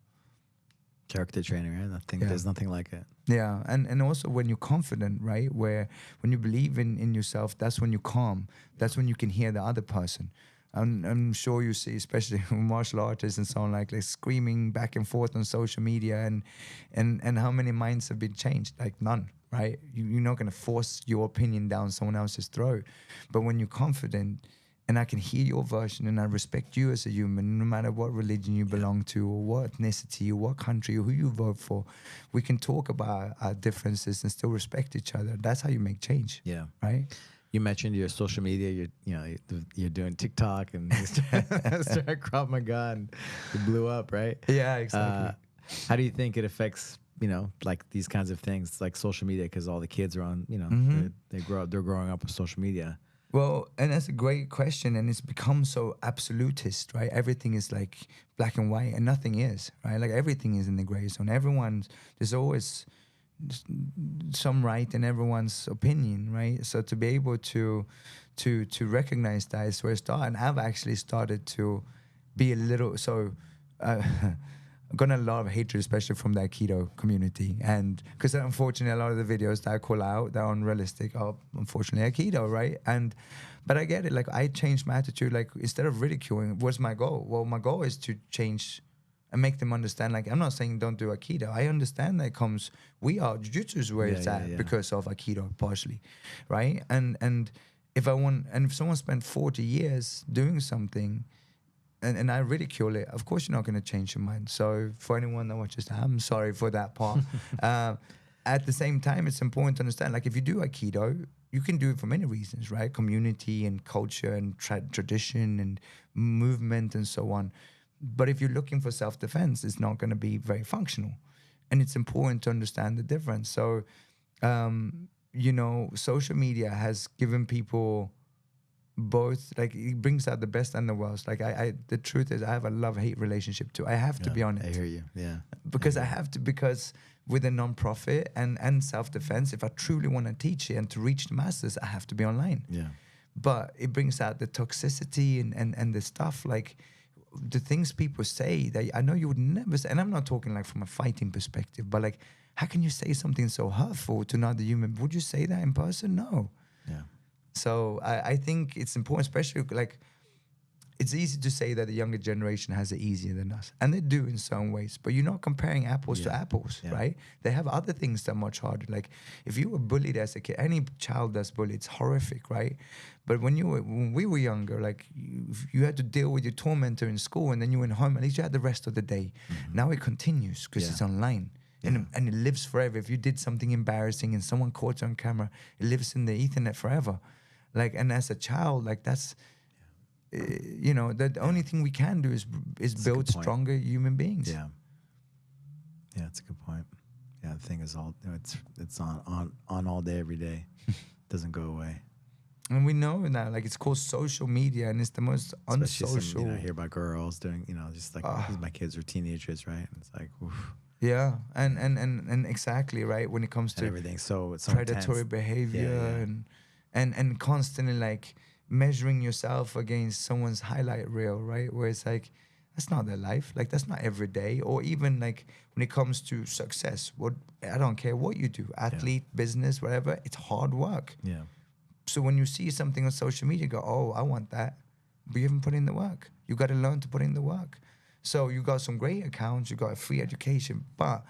Character training, right? I think there's nothing like it. Yeah, and also when you're confident, right? When you believe in yourself, that's when you're calm. That's when you can hear the other person. I'm sure you see, especially martial artists and so on, like screaming back and forth on social media, and how many minds have been changed? Like none, right? You're not going to force your opinion down someone else's throat. But when you're confident, and I can hear your version, and I respect you as a human, no matter what religion you belong to, or what ethnicity, or what country, or who you vote for. We can talk about our differences and still respect each other. That's how you make change. Yeah. Right. You mentioned your social media. You're doing TikTok and you start Krav Maga and you blew up, right? Yeah, exactly. How do you think it affects like these kinds of things, like social media? Because all the kids are on, they're growing up with social media. Well, and that's a great question, and it's become so absolutist, right? Everything is like black and white, and nothing is, right? Like everything is in the gray zone. There's always some right in everyone's opinion, right? So to be able to recognize that is where it started, and I've actually started to be a little I've gotten a lot of hatred, especially from the Aikido community, and because unfortunately a lot of the videos that I call out, they're unrealistic, are unfortunately Aikido, right? But I get it. Like, I changed my attitude. Like, instead of ridiculing, what's my goal? Well, my goal is to change and make them understand. Like, I'm not saying don't do Aikido. I understand that Jiu-Jitsu is where it's at because of Aikido, partially, right? And if someone spent 40 years doing something, and I ridicule it, of course you're not going to change your mind. So for anyone that watches that, I'm sorry for that part. At the same time, it's important to understand, like, if you do Aikido, you can do it for many reasons, right? Community and culture and tradition and movement and so on. But if you're looking for self-defense, it's not going to be very functional. And it's important to understand the difference. So, social media has given people both, like, it brings out the best and the worst. Like, the truth is, I have a love-hate relationship too. I have to be honest. I hear you. Yeah. Because I have to, because with a non-profit and self-defense, if I truly want to teach it and to reach the masses, I have to be online. Yeah. But it brings out the toxicity and the stuff, like the things people say that I know you would never say. And I'm not talking like from a fighting perspective, but like, how can you say something so hurtful to another human? Would you say that in person? No. Yeah. So I think it's important, especially like, it's easy to say that the younger generation has it easier than us. And they do in some ways, but you're not comparing apples to apples, right? They have other things that are much harder. Like, if you were bullied as a kid, any child that's bullied, it's horrific, right? But when we were younger, like, you had to deal with your tormentor in school, and then you went home, at least you had the rest of the day. Mm-hmm. Now it continues because it's online. And it lives forever. If you did something embarrassing and someone caught you on camera, it lives in the Ethernet forever. Like, and as a child, like, that's, the only thing we can do is build stronger human beings. Yeah. Yeah, that's a good point. Yeah, the thing is it's on all day, every day. Doesn't go away. And we know now, like, it's called social media, and it's the most unsocial. I hear about girls doing, just like, my kids are teenagers, right? And it's like, oof. Yeah, and exactly, right, when it comes to everything, so it's predatory intense behavior and constantly, like, measuring yourself against someone's highlight reel, right? Where it's like, that's not their life. Like, that's not every day. Or even, like, when it comes to success, I don't care what you do, athlete, business, whatever, it's hard work. Yeah. So when you see something on social media, you go, oh, I want that. But you haven't put in the work. You got to learn to put in the work. So you got some great accounts, you got a free education, but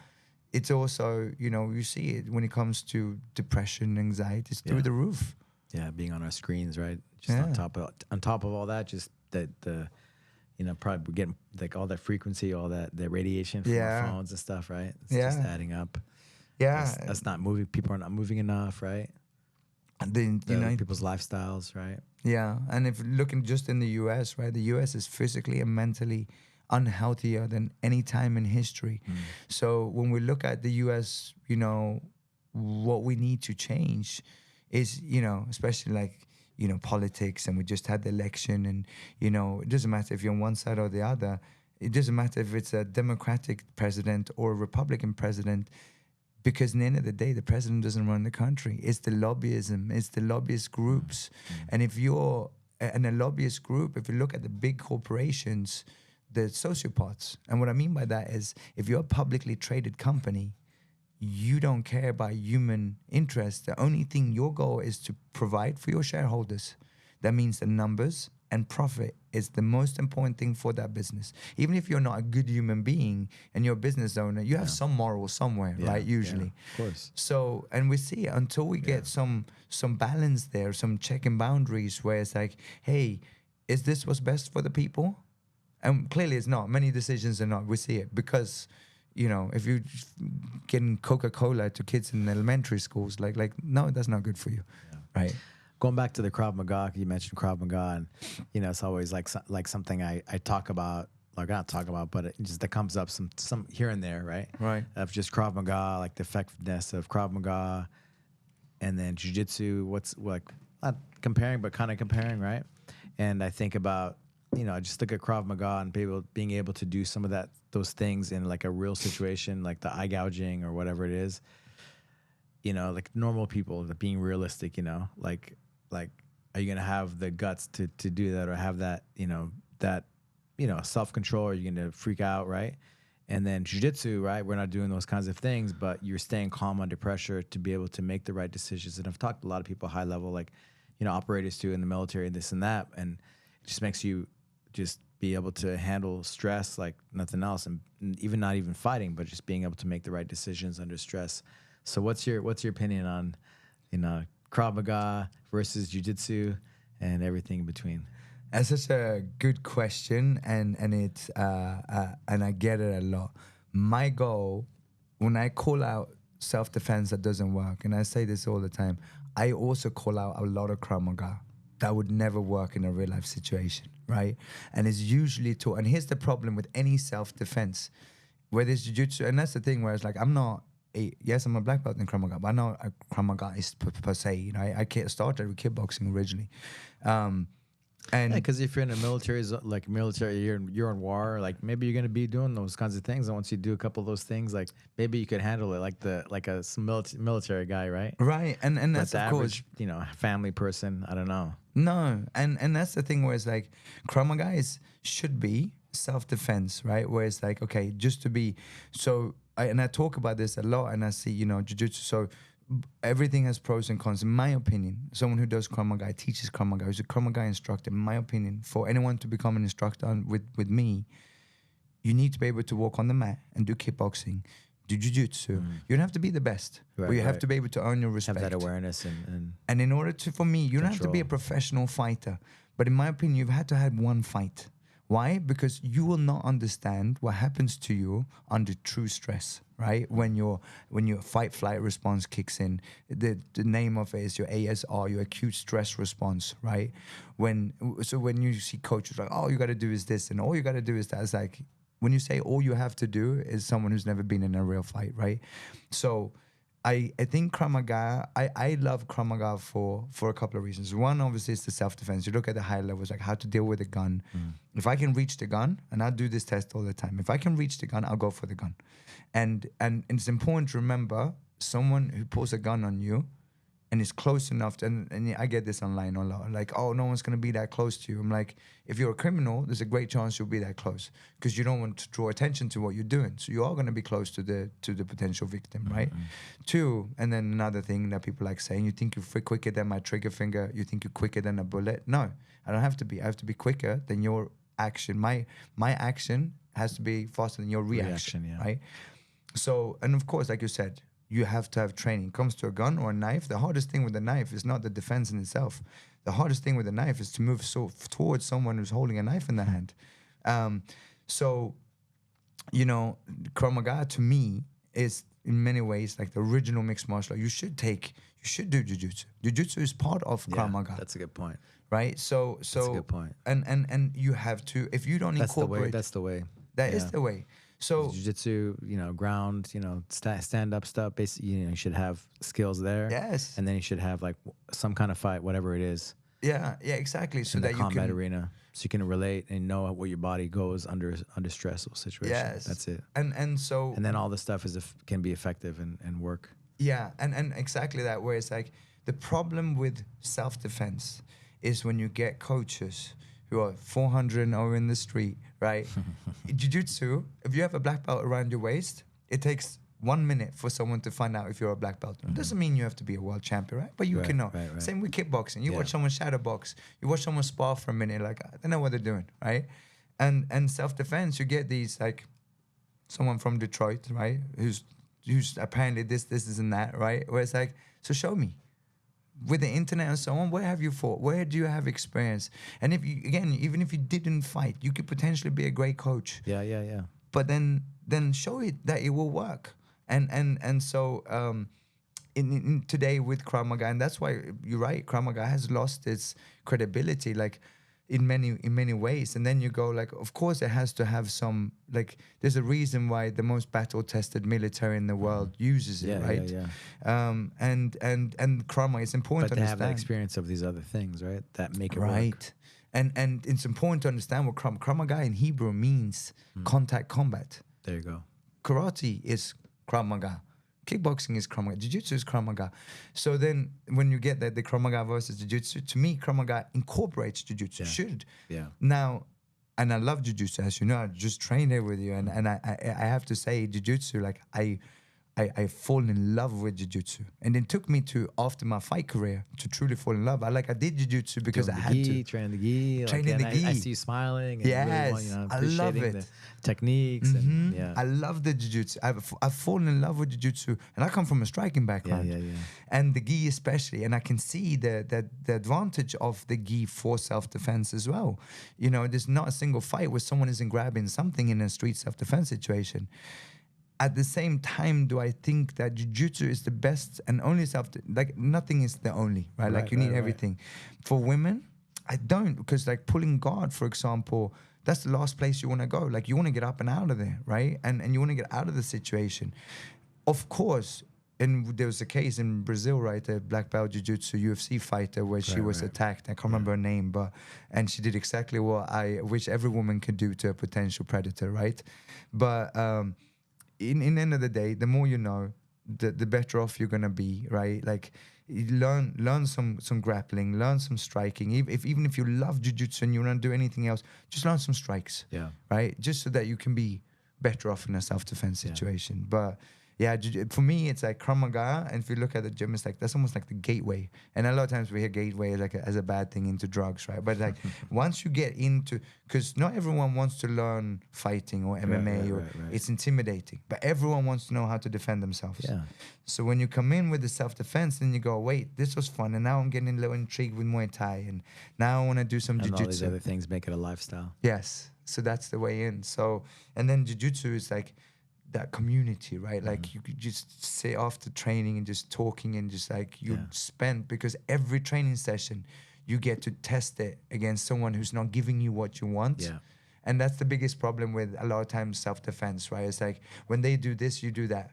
it's also, you see it when it comes to depression, anxiety, it's through the roof. Yeah, being on our screens, right? Just on top of all that, just that probably getting like all that frequency, all that the radiation from our phones and stuff, right? It's just adding up. Yeah, that's not moving. People are not moving enough, right? And then people's lifestyles, right? Yeah, and if looking just in the U.S., right, the U.S. is physically and mentally unhealthier than any time in history. So when we look at the U.S., what we need to change is, especially like, politics, and we just had the election, and, it doesn't matter if you're on one side or the other. It doesn't matter if it's a Democratic president or a Republican president, because in the end of the day, the president doesn't run the country. It's the lobbyism, it's the lobbyist groups. And if you're in a lobbyist group, if you look at the big corporations, the sociopaths, and what I mean by that is, if you're a publicly traded company, you don't care about human interests. The only thing your goal is to provide for your shareholders. That means the numbers and profit is the most important thing for that business. Even if you're not a good human being and you're a business owner, you have some morals somewhere, right? Usually. Of course. So, and we see it until we get some balance there, some check and boundaries where it's like, hey, is this what's best for the people? And clearly it's not. Many decisions are not. We see it because, you know, if you're getting Coca-Cola to kids in elementary schools, like no, that's not good for you, right? Going back to the Krav Maga, you mentioned Krav Maga, and you know, it's always like something I talk about, like not talk about, but it just that comes up some here and there, right? Right. Of just Krav Maga, like the effectiveness of Krav Maga, and then Jiu-Jitsu. What's like not comparing, but kind of comparing, right? And I think about, you know, I just look at Krav Maga and being able to do some of those things in like a real situation, like the eye gouging or whatever it is. You know, like normal people, being realistic. You know, like are you gonna have the guts to do that, or have that self-control? Or are you gonna freak out, right? And then jiu-jitsu, right? We're not doing those kinds of things, but you're staying calm under pressure to be able to make the right decisions. And I've talked to a lot of people high level, like, you know, operators too in the military, this and that, and it just makes you just be able to handle stress like nothing else, and even not even fighting, but just being able to make the right decisions under stress. So what's your opinion on, you know, Krav Maga versus jiu-jitsu and everything in between? That's such a good question, and it's and I get it a lot. My goal, when I call out self-defense that doesn't work, and I say this all the time, I also call out a lot of Krav Maga that would never work in a real life situation, right? And it's usually taught. And here's the problem with any self-defense, whether it's jiu-jitsu, and that's the thing where it's like, I'm a black belt in Krav Maga, but I'm not a Krav Magaist per se. You know, I started with kickboxing originally. And because if you're in a military, you're in war, like maybe you're gonna be doing those kinds of things, and once you do a couple of those things, like maybe you could handle it like a military guy, right? Right, and But that's the of average, course, you know, family person, I don't know. no, and that's the thing where it's like Krav Maga should be self-defense, right? Where it's like, okay, just to be so. I talk about this a lot, and I see, you know, jiu-jitsu. So everything has pros and cons. In my opinion, someone who does Krav Maga, teaches Krav Maga, who's a Krav Maga instructor, in my opinion, for anyone to become an instructor with me, you need to be able to walk on the mat and do kickboxing, do jiu-jitsu. You don't have to be the best, but you have to be able to earn your respect. Have that awareness and in order to, for me, you don't have to be a control. professional fighter. But in my opinion, you've had to have one fight. Why? Because you will not understand what happens to you under true stress, right? When your fight-flight response kicks in, the name of it is your ASR, your acute stress response, right? When you see coaches like, all you got to do is this and all you got to do is that, it's like, when you say all you have to do is someone who's never been in a real fight, right? So I think Krav Maga, I love Krav Maga for a couple of reasons. One, obviously, is the self-defense. You look at the high levels, like how to deal with a gun. If I can reach the gun, and I do this test all the time, if I can reach the gun, I'll go for the gun. And it's important to remember, someone who pulls a gun on you and is close enough to, and I get this online a lot, like, oh, no one's going to be that close to you. I'm like, if you're a criminal, there's a great chance you'll be that close because you don't want to draw attention to what you're doing. So you are going to be close to the potential victim, right? Two, and then another thing that people like saying, you think you're quicker than my trigger finger, you think you're quicker than a bullet. No, I don't have to be. I have to be quicker than your action. My action has to be faster than your reaction, right? So, and of course, like you said, you have to have training. Comes to a gun or a knife, the hardest thing with a knife is not the defense in itself. The hardest thing with a knife is to move towards someone who's holding a knife in their hand. So, you know, Krav Maga to me is in many ways like the original mixed martial art. You should do jiu-jitsu. Jiu-jitsu is part of Krav Maga. That's a good point. Right? So That's a good point. And you have to, if you don't incorporate, that's the way. That is the way. So jiu-jitsu, you know, ground, you know, stand up stuff. Basically, you know, you should have skills there. Yes. And then you should have like some kind of fight, whatever it is. Yeah, exactly. So in that the you combat can arena, so you can relate and know what your body goes under stressful situations. Yes. That's it. And then all the stuff can be effective and work. Yeah, and exactly that. Where it's like the problem with self-defense is when you get coaches who are 400 and 0 in the street, right? Jiu-jitsu, if you have a black belt around your waist, it takes 1 minute for someone to find out if you're a black belt. It doesn't mean you have to be a world champion, right? But you can know. Right. Same with kickboxing. You watch someone shadow box. You watch someone spar for a minute, like, I don't know what they're doing, right? And self-defense, you get these, like, someone from Detroit, right? Who's apparently this and that, right? Where it's like, so show me. with the internet and so on, where have you fought? Where do you have experience? And if you, again, even if you didn't fight, you could potentially be a great coach. Yeah. But then show it that it will work. And so in today with Krav Maga, and that's why you're right, Krav Maga has lost its credibility, like in many ways. And then you go like, of course it has to have some, like, there's a reason why the most battle tested military in the world uses it, right? And Krav Maga, it's important but to they understand. have that experience of these other things, right? That make it right. work. And it's important to understand what Krav Maga in Hebrew means contact combat. There you go. Karate is Krav Maga. Kickboxing is Krav Maga. Jiu-Jitsu is Krav Maga. So then when you get that, the Krav Maga versus Jiu-Jitsu, to me, Krav Maga incorporates Jiu-Jitsu. Should. Yeah. Now, and I love Jiu-Jitsu, as you know, I just trained there with you. And I have to say, Jiu-Jitsu, like I fall in love with Jiu-Jitsu. And it took me to, after my fight career, to truly fall in love. I did Jiu-Jitsu because I had to. Training the gi. Training the gi. I see you smiling. And Yes, really, I love appreciating it. The techniques. And, I love the Jiu-Jitsu. I've fallen in love with Jiu-Jitsu. And I come from a striking background. Yeah. And the gi especially. And I can see the advantage of the gi for self-defense as well. You know, there's not a single fight where someone isn't grabbing something in a street self-defense situation. At the same time, do I think that Jiu-Jitsu is the best and only like nothing is the only, right? Like you need everything. For women, I don't, because like pulling guard, for example, that's the last place you want to go. Like you want to get up and out of there, right? And you want to get out of the situation. Of course, and there was a case in Brazil, right? A black belt Jiu-Jitsu UFC fighter where she was attacked. I can't remember her name, and she did exactly what I wish every woman could do to a potential predator, right? But in the end of the day, the more you know, the better off you're gonna be, right? Like you learn some grappling, learn some striking. Even if you love jiu-jitsu and you don't do anything else, just learn some strikes, right? Just so that you can be better off in a self-defense situation. But yeah, for me, it's like Krav Maga, and if you look at the gym, it's like that's almost like the gateway. And a lot of times we hear gateway like as a bad thing into drugs, right? But like once you get into, because not everyone wants to learn fighting or MMA, it's intimidating. But everyone wants to know how to defend themselves. Yeah. So when you come in with the self-defense, then you go, wait, this was fun, and now I'm getting a little intrigued with Muay Thai, and now I want to do some jiu-jitsu. And all these other things make it a lifestyle. Yes. So that's the way in. So, and then jiu-jitsu is like that community, right? Like you could just sit after training and just talking and just like you spend, because every training session you get to test it against someone who's not giving you what you want. Yeah. And that's the biggest problem with a lot of times self-defense, right? It's like when they do this, you do that.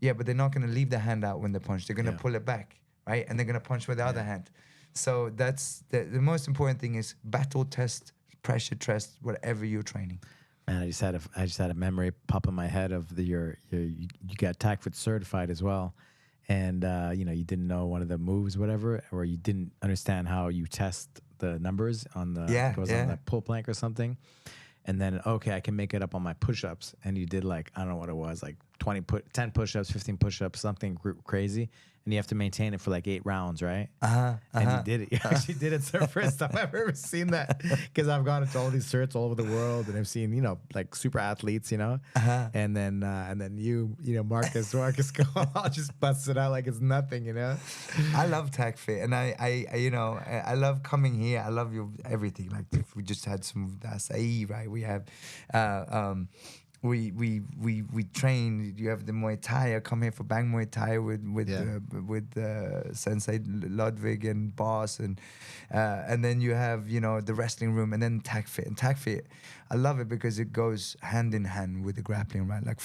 Yeah, but they're not going to leave the hand out when they punch. They're going to pull it back, right? And they're going to punch with the other hand. So that's the most important thing is battle test, pressure test, whatever you're training. Man, I just had a memory pop in my head of you got TACFIT certified as well, and you didn't know one of the moves, whatever, or you didn't understand how you test the numbers on the on the pull plank or something, and then okay, I can make it up on my push-ups, and you did like I don't know what it was, like 10 push-ups, 15 push-ups, something crazy. And you have to maintain it for like 8 rounds, right? And you did it. You actually did it. It's the first time I've ever seen that, because I've gone into all these certs all over the world, and I've seen like super athletes, and then you Marcus go, I'll just bust it out like it's nothing, I love TACFIT, and I love coming here. I love everything. Like if we just had some acai, right? We have. We train. You have the Muay Thai. I come here for Bang Muay Thai with Sensei Ludwig and Boss, and then you have the wrestling room, and then TACFIT. And TACFIT, I love it because it goes hand in hand with the grappling, right? Like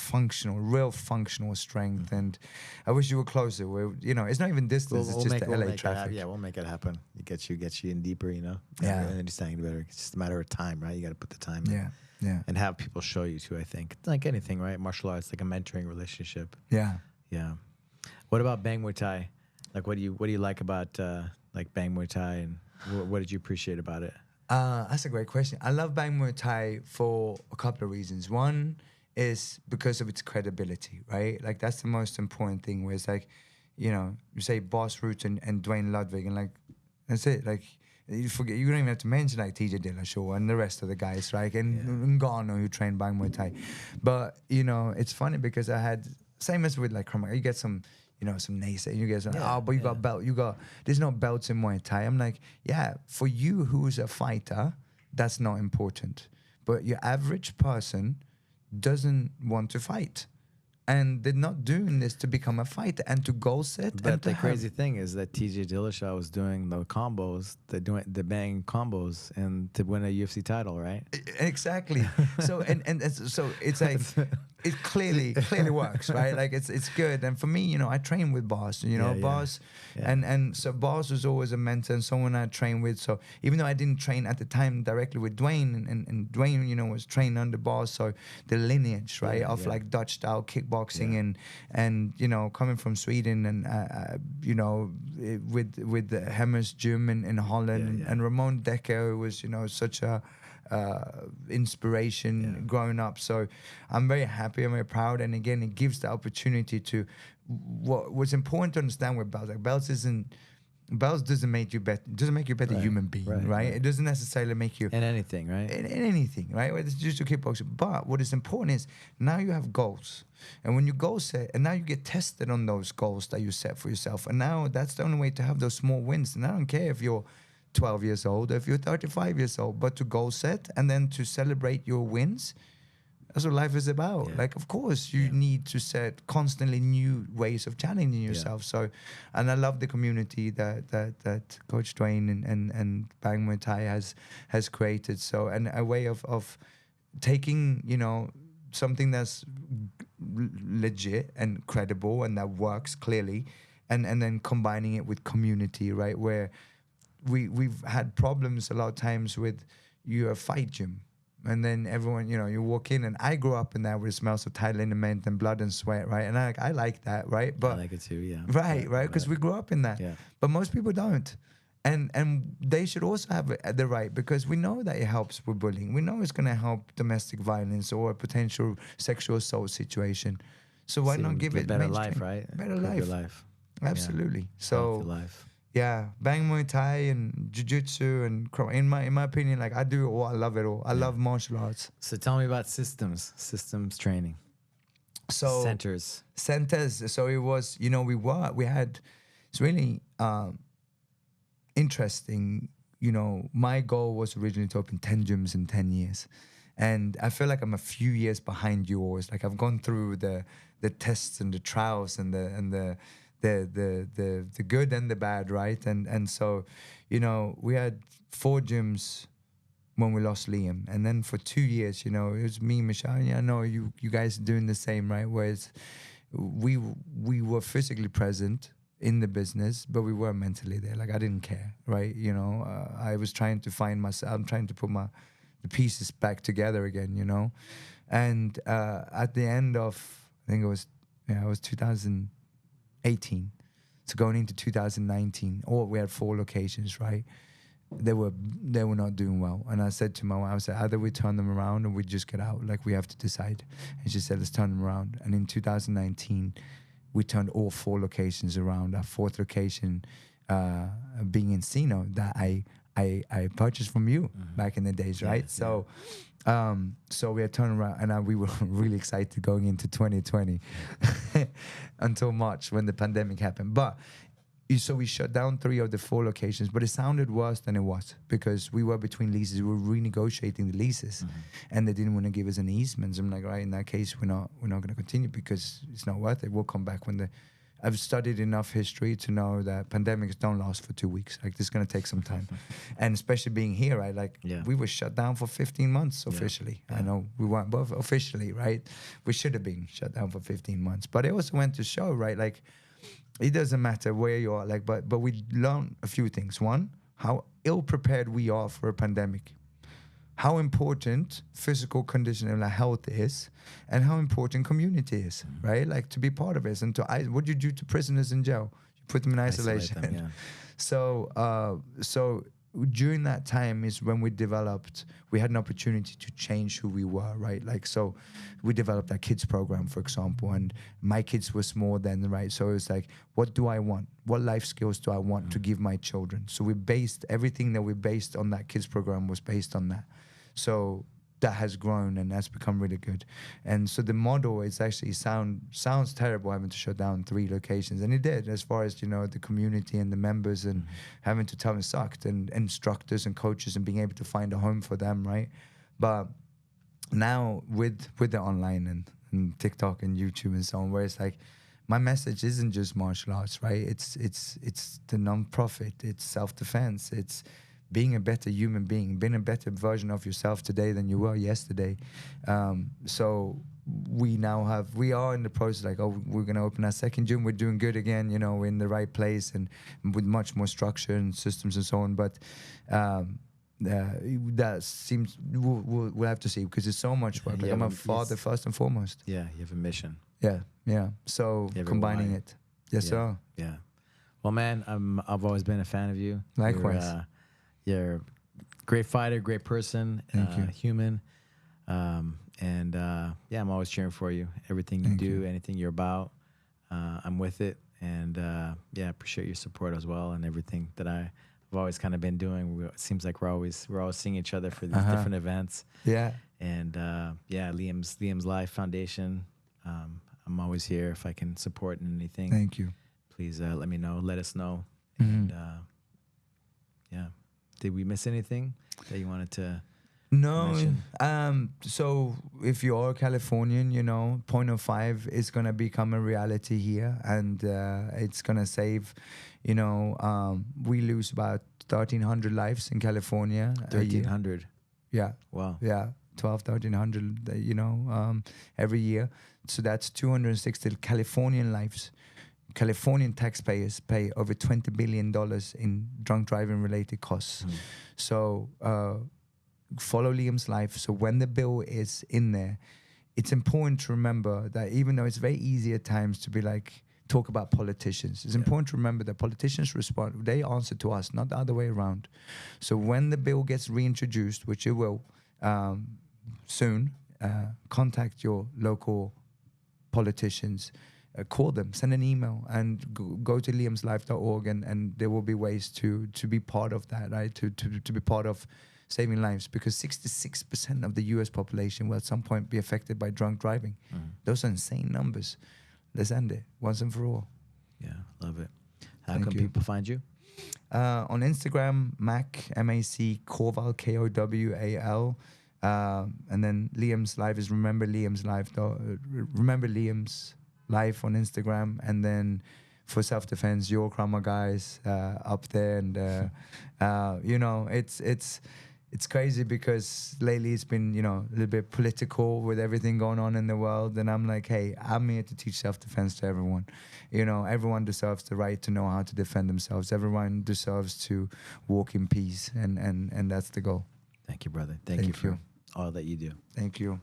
real functional strength. And I wish you were closer. Where it's not even distance. It's just the LA traffic. We'll make it happen. It gets you in deeper. And understanding better. It's just a matter of time, right? You got to put the time in. Yeah. And have people show you too, I think. It's like anything, right? Martial arts, like a mentoring relationship. Yeah. Yeah. What about Bang Muay Thai? Like what do you like about like Bang Muay Thai, and what did you appreciate about it? That's a great question. I love Bang Muay Thai for a couple of reasons. One is because of its credibility, right? Like that's the most important thing, where it's like, you say Boss Root and Dwayne Ludwig, and like that's it. Like you don't even have to mention like TJ Dillashaw and the rest of the guys, right? And Ngannou, who trained Bang Muay Thai. But it's funny because I had, same as with like Krav Maga, you get some some naysay. You guys are like, oh, but you got belt. There's no belts in Muay Thai. I'm like, yeah, for you who's a fighter, that's not important. But your average person doesn't want to fight. And they're not doing this to become a fighter and to goal set. But the crazy thing is that TJ Dillashaw was doing the combos, the bang combos, and to win a UFC title, right? Exactly. So so it's like it clearly works, right? Like it's good. And for me, I train with Boss, Boss, and so Boss was always a mentor and someone I trained with. So even though I didn't train at the time directly with Dwayne, and Dwayne, was trained under Boss, so the lineage, right, of like Dutch style kickboxing and coming from Sweden and with the Hemmers gym in Holland and Ramon Decker was such a inspiration growing up. So I'm very happy, I'm very proud, and again it gives the opportunity to what's important to understand with belts. Like belts doesn't make you better. It doesn't make you a better human being, right? It doesn't necessarily make you in anything, right? In anything, right? It's just a kickboxing. But what is important is now you have goals, and when you goal set, and now you get tested on those goals that you set for yourself, and now that's the only way to have those small wins. And I don't care if you're 12 years old, or if you're 35 years old, but to goal set and then to celebrate your wins. That's what life is about. Yeah. Like, of course, you need to set constantly new ways of challenging yourself. So, and I love the community that Coach Dwayne and Bang Muay Thai has created. So, and a way of taking, something that's legit and credible and that works clearly, and then combining it with community, right? Where we've had problems a lot of times with your fight gym. And then everyone, you walk in, and I grew up in that where it smells of Thai liniment and blood and sweat, right? And I like that, right? But I like it too, yeah. Right, because we grew up in that. Yeah. But most people don't. And they should also have the right, because we know that it helps with bullying. We know it's going to help domestic violence or a potential sexual assault situation. So why not give it better life, right? Better live life. Your life. Absolutely. Yeah. So life. Yeah, Bang Muay Thai and Jiu-Jitsu and in my opinion, like I do it all. I love it all. I love martial arts. So tell me about systems training. So centers. So it was, it's really interesting. My goal was originally to open 10 gyms in 10 years. And I feel like I'm a few years behind you always. Like I've gone through the tests and the trials and the good and the bad, right? And so, we had 4 gyms when we lost Liam, and then for 2 years, it was me, Mishel. And I know you guys are doing the same, right? Whereas we were physically present in the business, but we weren't mentally there. Like I didn't care, right? I was trying to find myself. I'm trying to put the pieces back together again, And at the end of, I think it was 2018. So going into 2019, we had 4 locations, right? They were not doing well. And I said to my wife, I said, either we turn them around or we just get out. Like we have to decide. And she said, let's turn them around. And in 2019, we turned all 4 locations around. Our 4th location being Encino that I purchased from you back in the days, right? So we had turned around, and we were really excited going into 2020 until March when the pandemic happened. But so we shut down 3 of the 4 locations, but it sounded worse than it was because we were between leases. We were renegotiating the leases, and they didn't want to give us any easements. I'm like, right, in that case, we're not going to continue because it's not worth it. We'll come back when I've studied enough history to know that pandemics don't last for 2 weeks. Like, this is going to take some time. And especially being here, right? Like, we were shut down for 15 months officially. I know we weren't both officially, right? We should have been shut down for 15 months. But it also went to show, right? Like, it doesn't matter where you are, like, but we learned a few things. One, how ill-prepared we are for a pandemic. How important physical condition and health is, and how important community is, right? Like, to be part of it. And what do you do to prisoners in jail? You put them in isolation. Them, yeah. So during that time is when we had an opportunity to change who we were, right? Like, so we developed our kids program, for example, and my kids were small then, right? So it was like, what do I want? What life skills do I want to give my children? So everything that we based on that kids program was based on that. So that has grown and that's become really good. And so the model is actually sounds terrible having to shut down 3 locations, and it did, as far as, you know, the community and the members, and having to tell them it sucked, and instructors and coaches, and being able to find a home for them, right? But now with the online and TikTok and YouTube and so on, where it's like, my message isn't just martial arts, right? It's the non-profit, it's self-defense, it's being a better human being, being a better version of yourself today than you were yesterday. So we are in the process, like, oh, we're going to open our second gym. We're doing good again, you know, we're in the right place and with much more structure and systems and so on. But that seems, we'll have to see, because it's so much work. Like, I'm a father first and foremost. Yeah, you have a mission. Yeah. So combining it. Yes, sir. Yeah. Well, man, I've always been a fan of you. Likewise. You're a great fighter, great person, human. And I'm always cheering for you. Everything you do, anything you're about, I'm with it. And appreciate your support as well, and everything that I've always kind of been doing. It seems like we're always seeing each other for these different events. Yeah. And Liam's Life Foundation. I'm always here if I can support in anything. Thank you. Please let me know. Let us know. And did we miss anything that you wanted to mention? So if you're Californian, you know, 0.05 is going to become a reality here, and it's going to save, you know, we lose about 1,300 lives in California. 1,300? Yeah. Wow. Yeah. 1,300, you know, every year. So that's 260 Californian lives. Californian taxpayers pay over $20 billion in drunk driving related costs. So follow Liam's life. So when the bill is in there, it's important to remember that even though it's very easy at times to be like, talk about politicians, it's important to remember that politicians respond, they answer to us, not the other way around. So when the bill gets reintroduced, which it will soon, contact your local politicians, call them, send an email, and go to liamslife.org, and there will be ways to be part of that, right? To be part of saving lives, because 66% of the US population will at some point be affected by drunk driving. Those are insane numbers. Let's end it once and for all. Yeah, love it. How can people find you? On Instagram, Mac, M-A-C, Kowal, K-O-W-A-L. And then Liam's Life is Remember Liam's Life. Remember Liam's Life on Instagram. And then for self-defense, your Krav Maga guys up there. And, you know, it's crazy because lately it's been, you know, a little bit political with everything going on in the world. And I'm like, hey, I'm here to teach self-defense to everyone. You know, everyone deserves the right to know how to defend themselves. Everyone deserves to walk in peace. And that's the goal. Thank you, brother. Thank you for all that you do. Thank you.